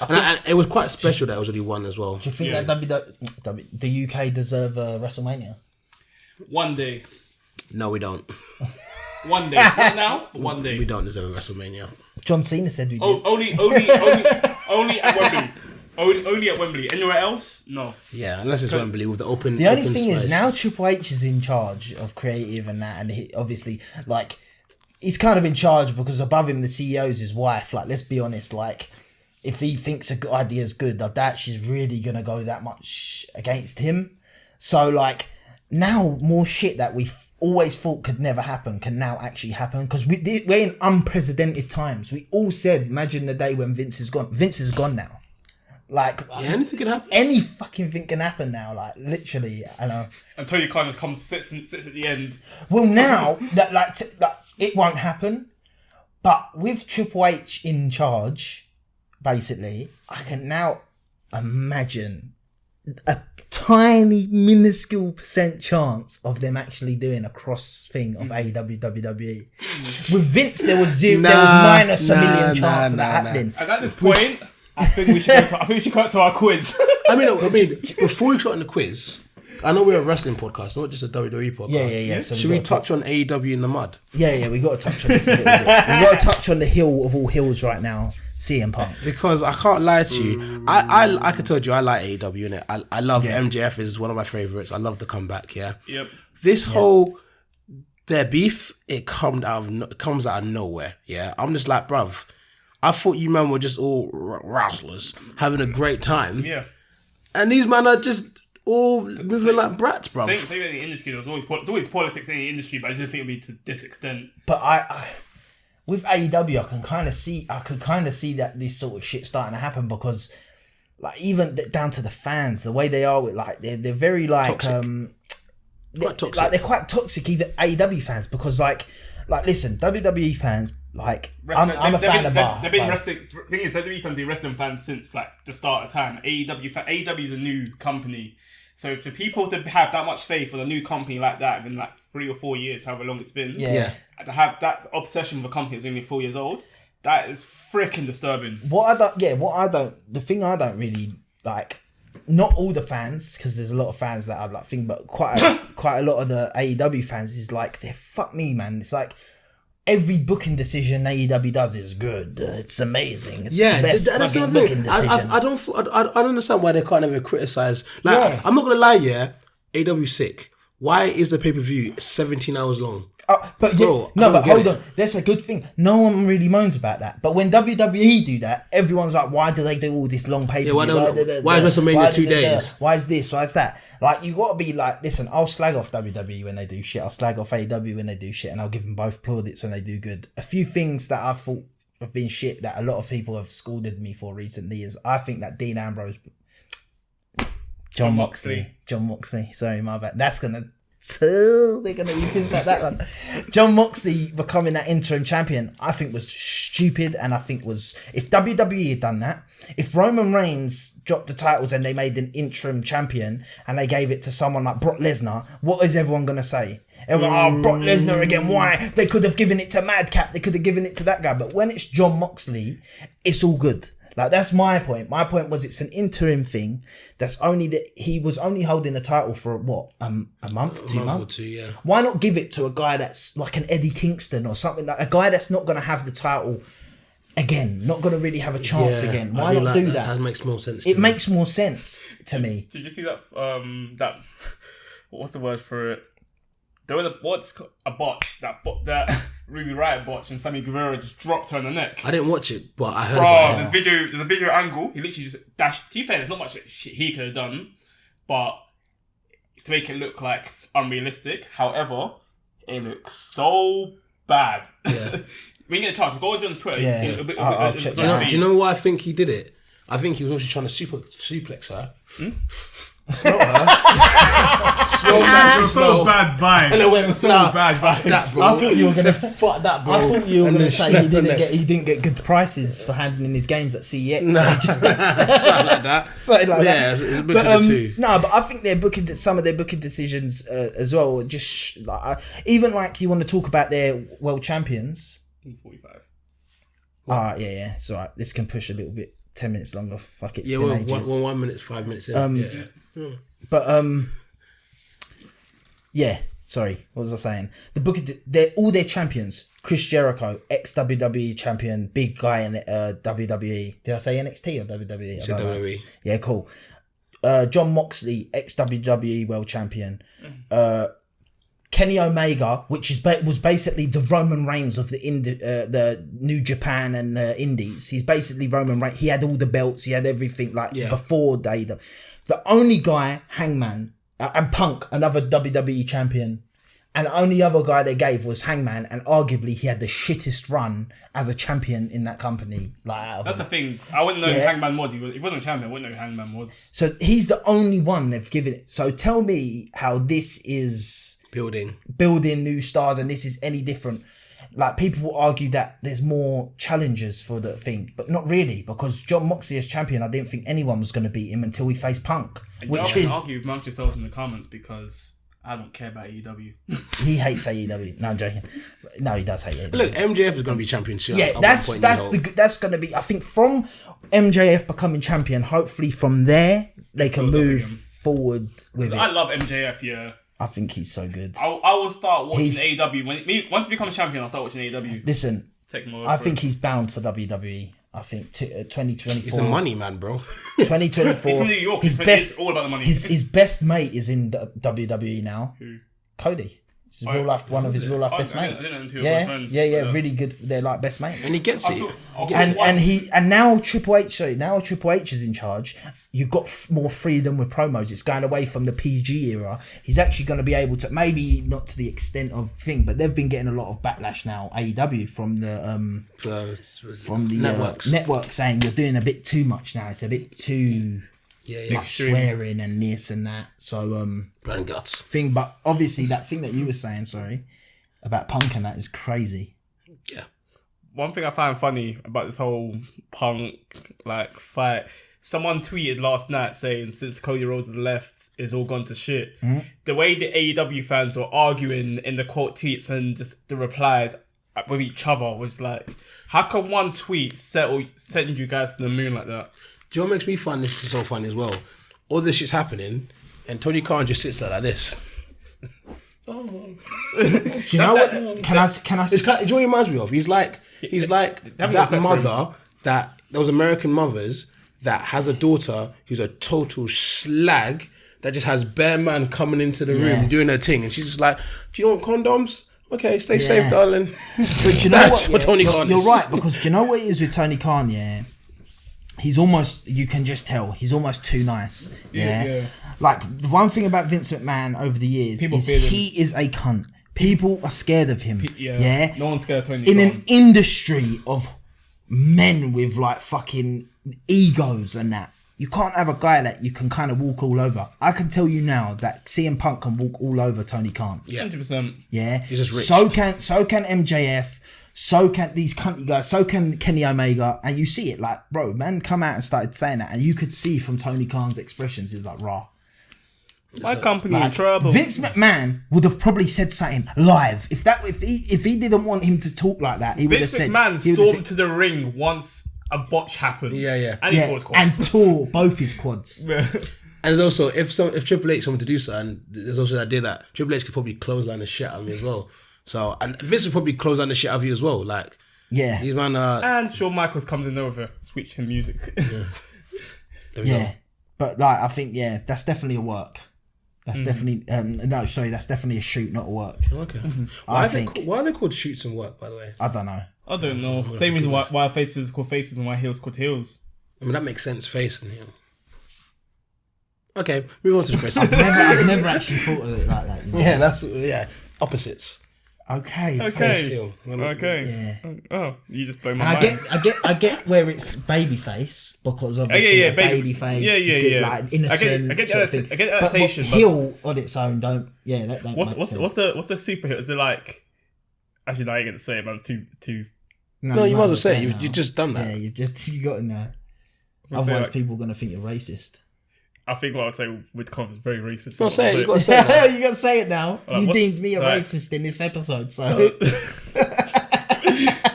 And it was quite special that it was only one as well. Do you think Yeah. that the UK deserve a WrestleMania? One day. No, we don't. One day. Not now. One day. We don't deserve a WrestleMania. John Cena said we did. Oh, only at Wembley. Only at Wembley. Anywhere else? No. Yeah, unless it's Wembley with the open. The only open thing is space. now Triple H is in charge of creative and that, and he, obviously, like, he's kind of in charge because above him the CEO is his wife. Like, let's be honest, like, if he thinks a good idea is good, that she's really gonna go that much against him. So, like, now more shit that we always thought could never happen can now actually happen because we're in unprecedented times. We all said, imagine the day when Vince is gone. Vince is gone now. Like, Yeah, anything can happen. any fucking thing can happen now. Like, literally, I know. And Tony Khan just comes, sits at the end. Well, now that it won't happen, but with Triple H in charge, basically, I can now imagine a tiny minuscule percent chance of them actually doing a cross thing of AEW WWE. With Vince, there was zero, there was minus a million chance of that happening. And at this point, I think we should go to our quiz. I mean, before we start on the quiz, I know we're a wrestling podcast, not just a WWE podcast. Yeah. So should we touch on AEW in the mud? Yeah, we got to touch on this a little bit. We got to touch on the hill of all hills right now, CM Punk. Because I can't lie to you, I can tell you I like AEW, innit? I love MJF is one of my favourites. I love the comeback, yeah. Yep. This whole their beef, it comes out of nowhere, yeah. I'm just like, bruv, I thought you man were just all wrestlers having a great time, Yeah. and these men are just all moving like brats, bruv. Same in the industry. There's always politics in the industry, but I just didn't think it'd be to this extent. But I with AEW, I could kind of see that this sort of shit starting to happen because, like, even down to the fans, the way they are with, like, they're very like Toxic. Quite toxic. Like, they're quite toxic, even AEW fans, because like listen, WWE fans, like, I'm a fan of bar. They've been wrestling. The thing is, WWE fans have been wrestling fans since like the start of time. AEW is a new company, so for people to have that much faith in a new company like that in like 3 or 4 years, however long it's been, Yeah. to have that obsession with a company that's only 4 years old, that is freaking disturbing. The thing I don't really like, not all the fans, because there's a lot of fans that I like think, but quite a lot of the AEW fans is like, they're fuck me, man. It's like every booking decision AEW does is good. It's amazing. It's the best that's fucking the booking thing. decision. I don't understand why they can't ever criticize. Like, I'm not gonna lie, AEW sick. Why is the pay-per-view 17 hours long? But Bro, hold on. That's a good thing. No one really moans about that. But when WWE do that, everyone's like, why do they do all this long pay-per-view? Why is WrestleMania 2 days? Why is this? Why is that? Like, you got to be like, listen, I'll slag off WWE when they do shit. I'll slag off AEW when they do shit. And I'll give them both plaudits when they do good. A few things that I thought have been shit that a lot of people have scolded me for recently is, I think that Dean Ambrose... John Moxley. Sorry, my bad. That's going to... they're gonna revisit that one. John Moxley becoming that interim champion, I think, was stupid, and I think was, if WWE had done that, if Roman Reigns dropped the titles and they made an interim champion and they gave it to someone like Brock Lesnar, what is everyone gonna say? Everyone, Brock Lesnar again, why? They could have given it to Madcap, they could have given it to that guy, but when it's John Moxley, it's all good. Like, that's my point. My point was, it's an interim thing. That's only that he was only holding the title for what, a month, 2 months. Or 2, yeah. Why not give it to a guy that's like an Eddie Kingston or something, like a guy that's not going to have the title again, not going to really have a chance again? Why not do that? That makes more sense. It makes more sense to me. Did you see that? What's the word for it? There was a botch that Ruby Riott botch, and Sammy Guevara just dropped her on the neck. I didn't watch it, but I heard about it. There's a video angle. He literally just dashed. To be fair, there's not much shit he could have done, but to make it look like unrealistic. However, it looks so bad. Yeah. When you get a chance, go on John's Twitter. Yeah. Do you know why I think he did it? I think he was also trying to suplex her. Smell her. So bad vibes. And I went, bad vibes. That, bro. I thought you were gonna fuck that, bro. I thought you were gonna say he didn't get good prices for handling his games at CEX. No, just something like that. Yeah, it's a bit of the two. No, but I think some of their booking decisions as well. Just like, even like, you want to talk about their world champions. 45. Yeah. It's alright. This can push a little bit. 10 minutes longer. Fuck it. Yeah, well, 1 minute, 5 minutes in. But yeah. Sorry, what was I saying? The book, they're all their champions. Chris Jericho, ex-WWE champion, big guy in WWE. Did I say NXT or WWE? You said WWE. Yeah, cool. John Moxley, ex-WWE world champion. Kenny Omega, which was basically the Roman Reigns of the New Japan and the Indies. He's basically Roman Reigns. He had all the belts. He had everything before they. The only guy, Hangman, and Punk, another WWE champion, and the only other guy they gave was Hangman, and arguably he had the shittest run as a champion in that company. That's the thing. I wouldn't know who Hangman was. If he wasn't a champion, I wouldn't know who Hangman was. So he's the only one they've given it. So tell me how this is... Building new stars, and this is any different. like people will argue that there's more challengers for the thing, but not really, because John Moxley as champion, I didn't think anyone was going to beat him until we faced Punk, which is argue amongst yourselves in the comments because I don't care about AEW. he hates AEW. No, I'm joking. No, he does hate AEW. Look, MJF is going to be champion soon. Yeah, that's going to be. I think from MJF becoming champion, hopefully from there they can move forward with it. I love MJF. Yeah, I think he's so good. I will start watching AEW once he becomes champion. I'll start watching AEW. Listen, I think he's bound for WWE. I think 2024. He's a money man, bro. 2024. He's from New York. It's all about the money. His best mate is in the WWE now. Who? Cody. It's one of his real life best mates. Yeah. Really good. They're like best mates. And he gets it. And now Triple H. Now Triple H is in charge. You've got more freedom with promos. It's going away from the PG era. He's actually going to be able to, maybe not to the extent of thing, but they've been getting a lot of backlash now. AEW from the network saying you're doing a bit too much now. It's a bit too. Much swearing and this and that. So blood and guts thing, but obviously that thing that you were saying, about Punk and that is crazy. Yeah. One thing I find funny about this whole Punk fight, someone tweeted last night saying since Cody Rhodes has left, it's all gone to shit. Mm-hmm. The way the AEW fans were arguing in the quote tweets and just the replies with each other was like, how can one tweet send you guys to the moon like that? Do you know what makes me fun? This is so funny as well. All this shit's happening, and Tony Khan just sits there like this. Do you know what? Can I? Do you know what he reminds me of? He's like that mother that those American mothers that has a daughter who's a total slag that just has bare man coming into the room doing her thing, and she's just like, "Do you want condoms? Okay, stay safe, darling." But do you know what Tony Khan is. You're right, because do you know what it is with Tony Khan? Yeah. He's almost, you can just tell, he's almost too nice. Yeah. Like, the one thing about Vince McMahon over the years is he is a cunt. People are scared of him. Yeah. No one's scared of Tony In Khan. an industry of men with like fucking egos and that, you can't have a guy that you can kind of walk all over. I can tell you now that CM Punk can walk all over Tony Khan. Yeah. 100%. Yeah. He's just rich. So can MJF. So can these cunty guys, so can Kenny Omega, and you see it, like, bro, man come out and started saying that, and you could see from Tony Khan's expressions, he's like, rah. My company in trouble. Vince McMahon would have probably said something live. If he didn't want him to talk like that, he would have said. Vince McMahon stormed to the ring once a botch happened. Yeah. And he tore his quad. And tore both his quads. And there's also, if Triple H someone to do something, there's also the idea that Triple H could probably clothesline the shit out of me as well. So, and Vince would probably close down the shit out of you as well. Like, these man and Shawn Michaels comes in over, switching music. Yeah. But like, I think that's definitely a work. That's definitely that's definitely a shoot, not a work. Okay. Mm-hmm. Why are they called shoots and work, by the way? I don't know. Same reason why faces are called faces and why heels called heels. I mean, that makes sense. Face and heel. Okay, move on to the question. I've never actually thought of it like that. You know? Yeah, opposites. Okay. Yeah. Oh, you just blow my mind. I get where it's babyface because obviously babyface. Yeah. Like innocent. I get the adaptation. But heel on its own don't. Yeah, that don't. What's the superhero? Is it like? Actually, no, I ain't gonna say it. Man, it's too. No, you might as well say it. You've just done that. Yeah, you got in there. Otherwise, people are gonna think you're racist. I think what I would say with confidence very racist. Don't say it. You got to say it. You got to say it now. Like, you deemed me a racist in this episode, so.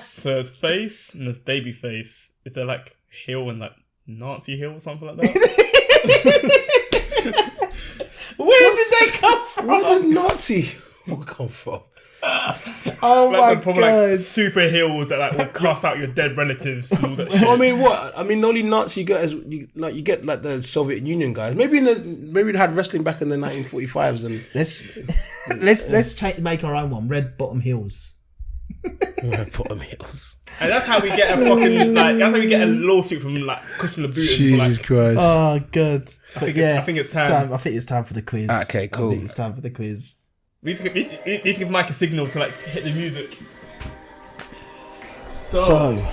So it's face and there's baby face. Is there like heel and like Nazi heel or something like that? Where did they come from? Where did Nazi heel come from? Oh like, my probably god! Like super heels that like will cast out your dead relatives and all that shit. I mean, what? I mean, the only Nazi you get is you get like the Soviet Union guys. Maybe they had wrestling back in the 1945s and let's make our own one. Red bottom heels. Red bottom heels. And that's how we get a fucking like. That's how we get a lawsuit from like Cushion the Boot. Jesus Christ! Oh god! I think it's time. I think it's time for the quiz. Okay, cool. I think it's time for the quiz. We need to give Mike a signal to like hit the music. So,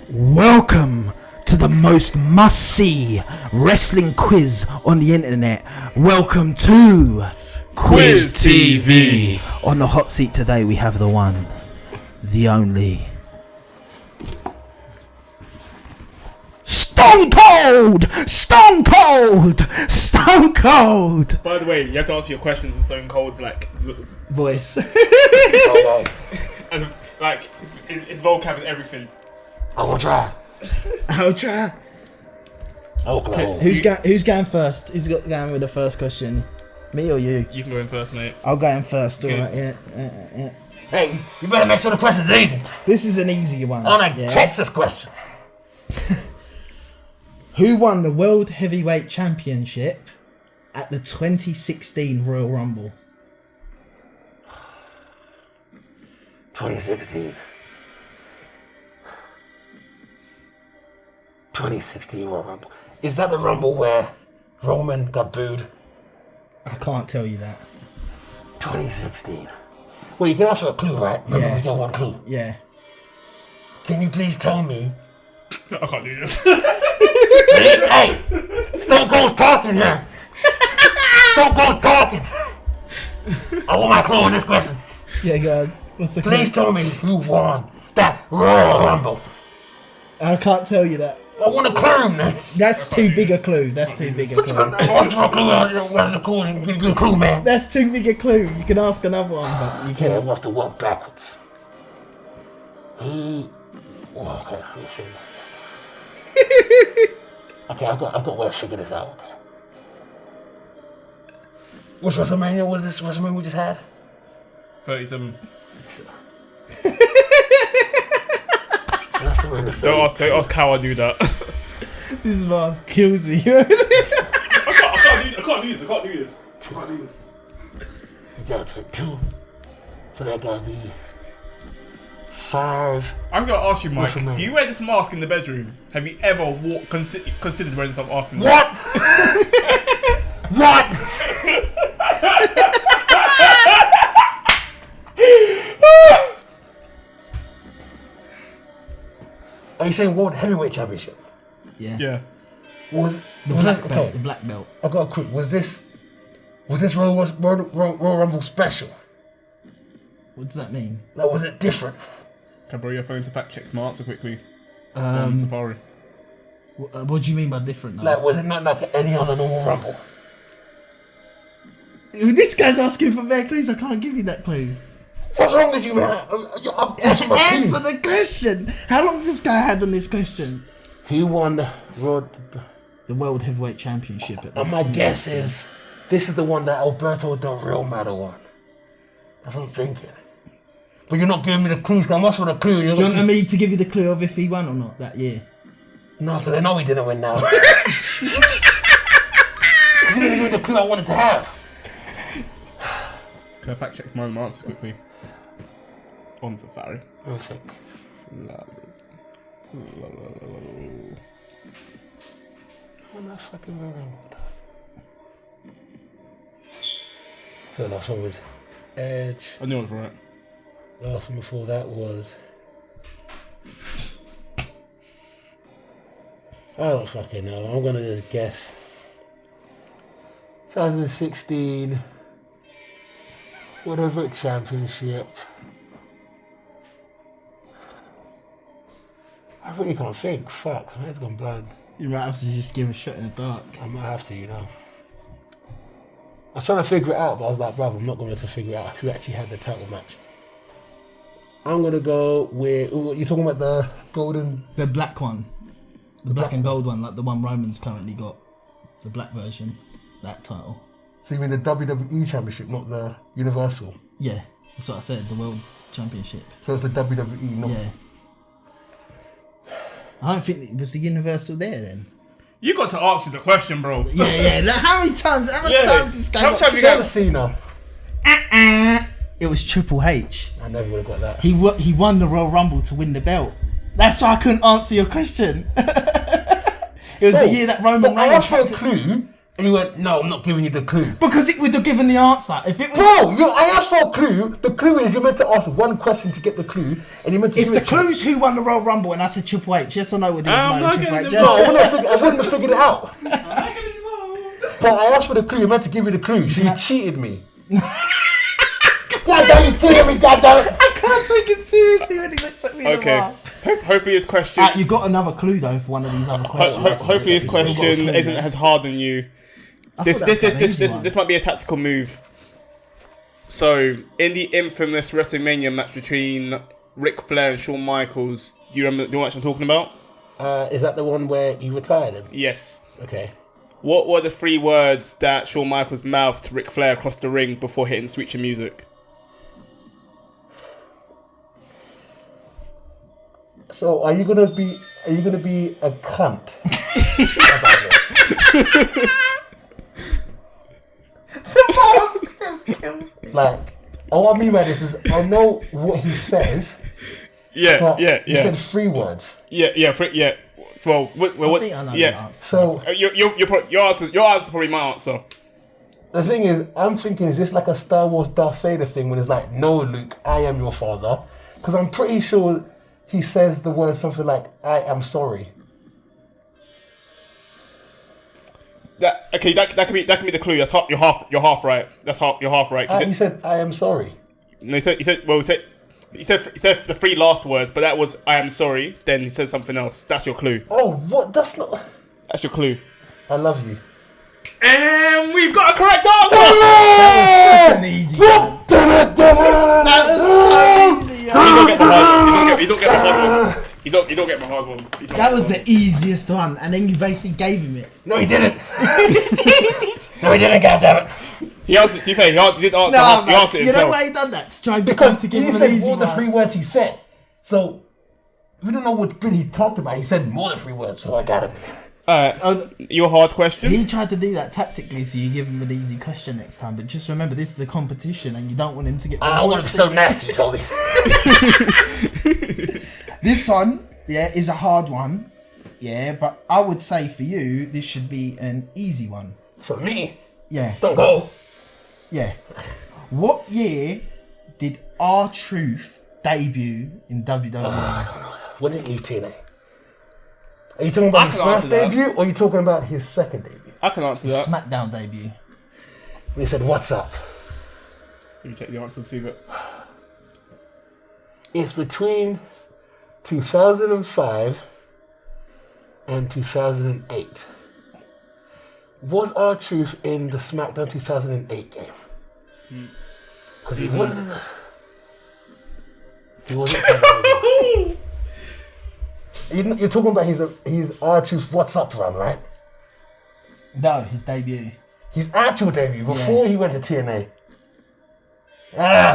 welcome to the most must-see wrestling quiz on the internet. Welcome to Quiz TV. On the hot seat today, we have the one, the only Stone Cold! Stone Cold! Stone Cold! By the way, you have to answer your questions in Stone Cold's like Voice. and like his vocab and everything. I will try. I'll try. Okay. Who's going first? Who's going with the first question? Me or you? You can go in first, mate. I'll go in first. Okay. Alright, yeah. Hey, you better make sure the question's easy. This is an easy one. On a Texas question. Who won the World Heavyweight Championship at the 2016 Royal Rumble? 2016. 2016 Royal Rumble. Is that the Rumble where Roman got booed? I can't tell you that. 2016. Well, you can ask for a clue, right? Remember, Yeah. we get one clue. Yeah. Can you please tell me? I can't do this. Hey! Stone Cold's talking here! Stone Cold's talking! I want my clue on this question. Yeah, go on. What's the Please clue? tell me who won that Royal Rumble. I can't tell you that. I want a clue, man. That's too big a clue. That's too big a clue. I asked for a clue. Where's the clue? Give me a clue, man. That's too big a clue. You can ask another one, but you Okay, I can't. have to walk backwards. Well, okay, let me think about this. Okay, I've got a way to figure this out. Okay. Which WrestleMania was this? WrestleMania we just had? 37. WrestleMania Don't ask how I do that. This mask kills me. I can't do this. You gotta take 2. So that gotta be 5. I've got to ask you, Mike. WrestleMania. Do you wear this mask in the bedroom? Have you ever considered wearing this? I'm asking. What? What? Are you saying World Heavyweight Championship? Yeah. Yeah. Was The was black that- belt. okay, The black belt. I got a quick. Was this Royal Rumble special? What does that mean? Like, was it different? Can I borrow your phone to fact check my answer quickly? On Safari. What do you mean by different? Though? Like, was it not like any other normal Rumble? This guy's asking for mere clues. I can't give you that clue. What's wrong with you, man? Answer the question. How long has this guy had on this question? Who won the World Heavyweight Championship. At my guess is this is the one that Alberto Del Rio Matter won. That's what I'm thinking. But you're not giving me the clues. I'm asking for the clue. Do you want me to give you the clue of if he won or not that year? No, because I know he didn't win now. Because he didn't give me the clue I wanted to have. Can I fact check my answers quickly? On Safari. Perfect. I'm not fucking remember. So the last one was Edge. I knew I was right. The last one before that was... I don't fucking know. I'm gonna just guess. 2016 whatever championship. I really can't think. Fuck, my head's gone blank. You might have to just give a shot in the dark. I might have to, you know. I was trying to figure it out, but I was like, brother, I'm not going to figure out who actually had the title match. I'm going to go with... You're talking about the golden... The black one. The black and gold one, like the one Roman's currently got. The black version. That title. So you mean the WWE Championship, not the Universal? Yeah, that's what I said. The World Championship. So it's the WWE, not... Yeah. I don't think was the Universal there then. You got to answer the question, bro. Yeah. Like, how many times? How much Yeah. times this guy How got much have you to- got? Cena. It was Triple H. I never would have got that. He won the Royal Rumble to win the belt. That's why I couldn't answer your question. It was the year that Roman I Reigns asked for a had to- clue, and you went, no, I'm not giving you the clue. because it would have given the answer. If it was Bro, I asked for a clue. The clue is you're meant to ask one question to get the clue, and you're meant to if give the it to me. clue's who won the Royal Rumble and I said Triple H, yes or no would you I'm have not known Triple gonna H? do- No, I wouldn't have figured it out. But I asked for the clue. You're meant to give me the clue. So you cheated me. God damn it, cheated me, God damn it. I can't take it seriously when he looks at me in the mask. Hopefully this question... You've got another clue, though, for one of these other questions. Hopefully this question isn't as hard on you. This might be a tactical move. So, in the infamous WrestleMania match between Ric Flair and Shawn Michaels, do you know what I'm talking about? Is that the one where he retired him? Yes. Okay. What were the 3 words that Shawn Michaels mouthed to Ric Flair across the ring before hitting Switch of Music? So are you gonna be a cunt? The mask just kills me. Like, what I mean by this is I know what he says. Yeah. He said 3 words. Yeah. So, I think I know the answer. So your answer's probably my answer. the thing is, I'm thinking, is this like a Star Wars Darth Vader thing when it's like, no, Luke, I am your father? Because I'm pretty sure he says the word something like, I am sorry. That could be the clue. You're half right. You're half right. He said, I am sorry. No, he said the 3 last words, but that was I am sorry. Then he said something else. That's your clue. Oh, what? That's not... That's your clue. I love you. And we've got a correct answer. That was such an easy one. That was so easy. He's not getting the hard one. He's not getting the hard one. You don't get my hard one. That was the easiest one, and then you basically gave him it. No, he didn't. No, he didn't, goddammit. He answered, to be fair, he did answer No, he answered you himself. know why he done that? To try and Because to give he him an said easy more than one. 3 words he said. So, we don't know what bit he talked about. He said more than 3 words, so I got it. Alright, your hard question. He tried to do that tactically, so you give him an easy question next time. But just remember, this is a competition, and you don't want him to get. I want to be so nasty, Toby. This one, yeah, is a hard one, yeah. But I would say for you, this should be an easy one. For me? Yeah. Don't go. Yeah. What year did R-Truth debut in WWE? When did you TNA? Are you talking about his first debut, or are you talking about his second debut? I can answer that. SmackDown debut. He said, what's up? Let me check the answer to see that. It's between 2005 and 2008. Was R-Truth in the SmackDown 2008 game? Because he wasn't in the... He wasn't in the... You're talking about his R-Truth What's Up run, right? No, his debut. His actual debut, before he went to TNA.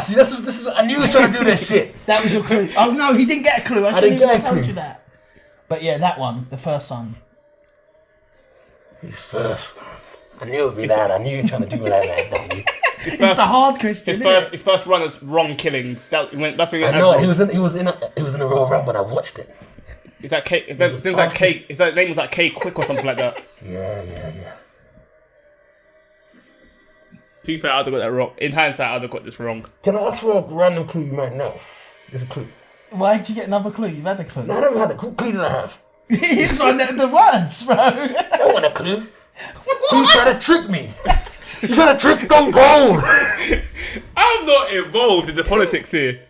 See, this is I knew he was trying to do this shit. That was your clue. Oh no, he didn't get a clue. I shouldn't didn't even get a have told clue. you that. But yeah, that one, the first one. His first one. I knew it would be that. I knew you were trying to do that. It's the hard question. His first run as Wrong Killings. That's when I know it. He was in a Royal Rumble when I watched it. Is that K? His name was like K Quick or something like that. Yeah. To be fair, I'd have got that wrong. In hindsight, I'd have got this wrong. Can I ask for a random clue you might know? There's a clue. Why did you get another clue? You've had a clue. No, I never had a clue. Clue did I have? He's on the words, bro. I want a clue. He's trying to trick me. He's trying to trick Stone Cold. I'm not involved in the politics here.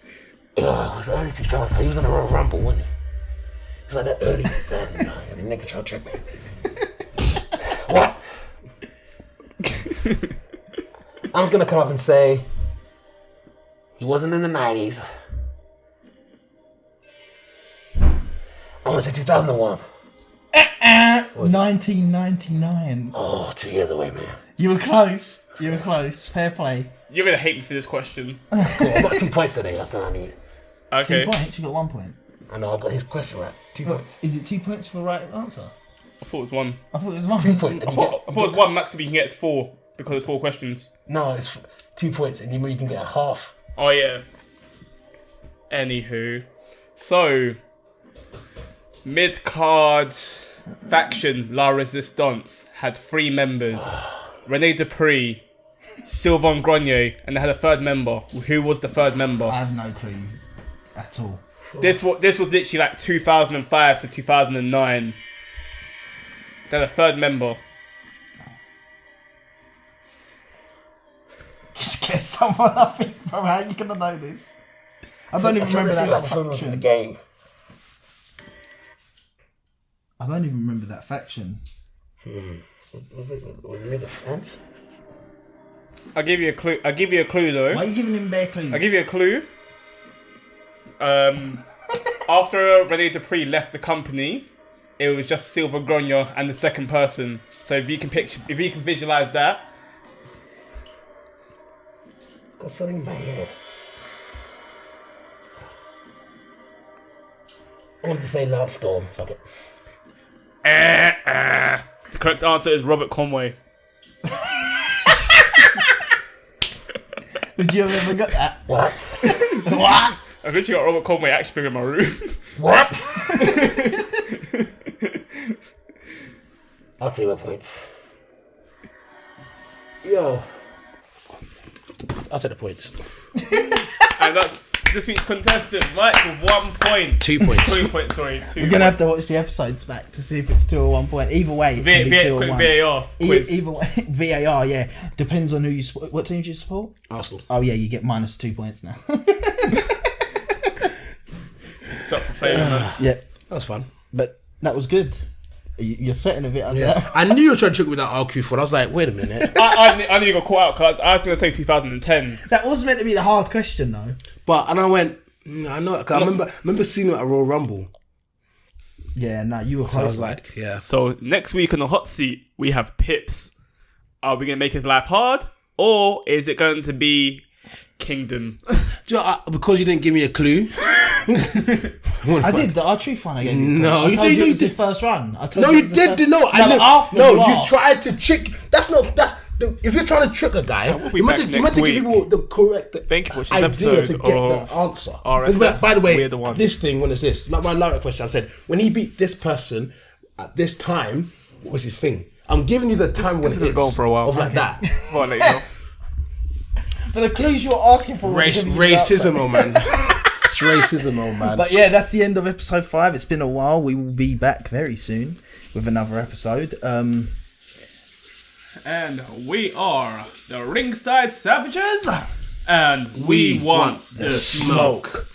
Yeah, it was early 2000. He was in the Royal Rumble, wasn't he? It was like that early 2000. The nigga trying to trick me. What? I'm gonna come up and say he wasn't in the 90s. I want to say 2001. 1999. Oh, 2 years away, man. You were close. Fair play. You're gonna hate me for this question. Cool, I got 2 points today. That's what I need. Okay. 2 points. You got 1 point. I know, I got his question right. 2 points. Is it 2 points for the right answer? I thought it was 1. I thought it was 1. 2 points. I thought it was 1 max. If you can get it to 4 because it's 4 questions. No, it's 2 points, and you can get a half. Oh yeah. Anywho, so mid-card faction La Resistance had 3 members: Rene Dupree, Sylvain Grenier, and they had a 3rd member. Who was the 3rd member? I have no clue at all. This was literally like 2005 to 2009. They had a 3rd member. Just get someone, I think, bro. How are you gonna know this? I don't even remember that in the faction. game. I don't even remember that faction. Was it the French? I'll give you a clue. Though. Why are you giving him bare clues? I'll give you a clue. After Rene Dupree left the company, it was just Silver Grogna and the second person. So if you can visualize that. Got something in my head. I want to say Loud Storm. Fuck it. The correct answer is Robert Conway. Did you ever got that? What? What? I've literally got Robert Conway action figure in my room. What? I'll take my points. Yo. I'll take the points. And that's this week's contestant, Mike, with 1 point. 2 points. 2 points, sorry. 2 We're gonna have to watch the episodes back to see if it's 2 or 1 point. Either way, it can be 2 or quick 1. VAR quiz. Either way, VAR, yeah. Depends on who you support. What team do you support? Arsenal. Oh yeah, you get minus 2 points now. It's up for favour, man. Yeah, That's fun. but that was good. You're sweating a bit under Yeah. that. I knew you were trying to trick me with that RQ4. I was like, wait a minute. I nearly got caught out because I was going to say 2010. That was meant to be the hard question though. And I went, I know. Cause I remember seeing it at Royal Rumble. Yeah, no, you were close. So I was like, yeah. So next week on the hot seat, we have Pips. Are we going to make his life hard? Or is it going to be Kingdom? Do you know, because you didn't give me a clue. I did the archery one. I gave you. No, I told you it was did. the first run. I told No, you you it was the did. first- No, I know. after No, you asked. tried to trick. If you're trying to trick a guy, we'll be you back meant to next give week. people the correct Thank you for watching this idea episode to get of the answer. RSS. By the way, We're the ones. this thing, when it's this, like my direct question, I said, when he beat this person at this time, what was his thing? I'm giving you the time this when has been going for a while. of like that. Well, I'll let you know. For the clues you were asking for, were giving you the Racism, answer. oh man. It's racism, oh man. But yeah, that's the end of episode 5. It's been a while. We will be back very soon with another episode. And we are the Ringside Savages. And we want the smoke.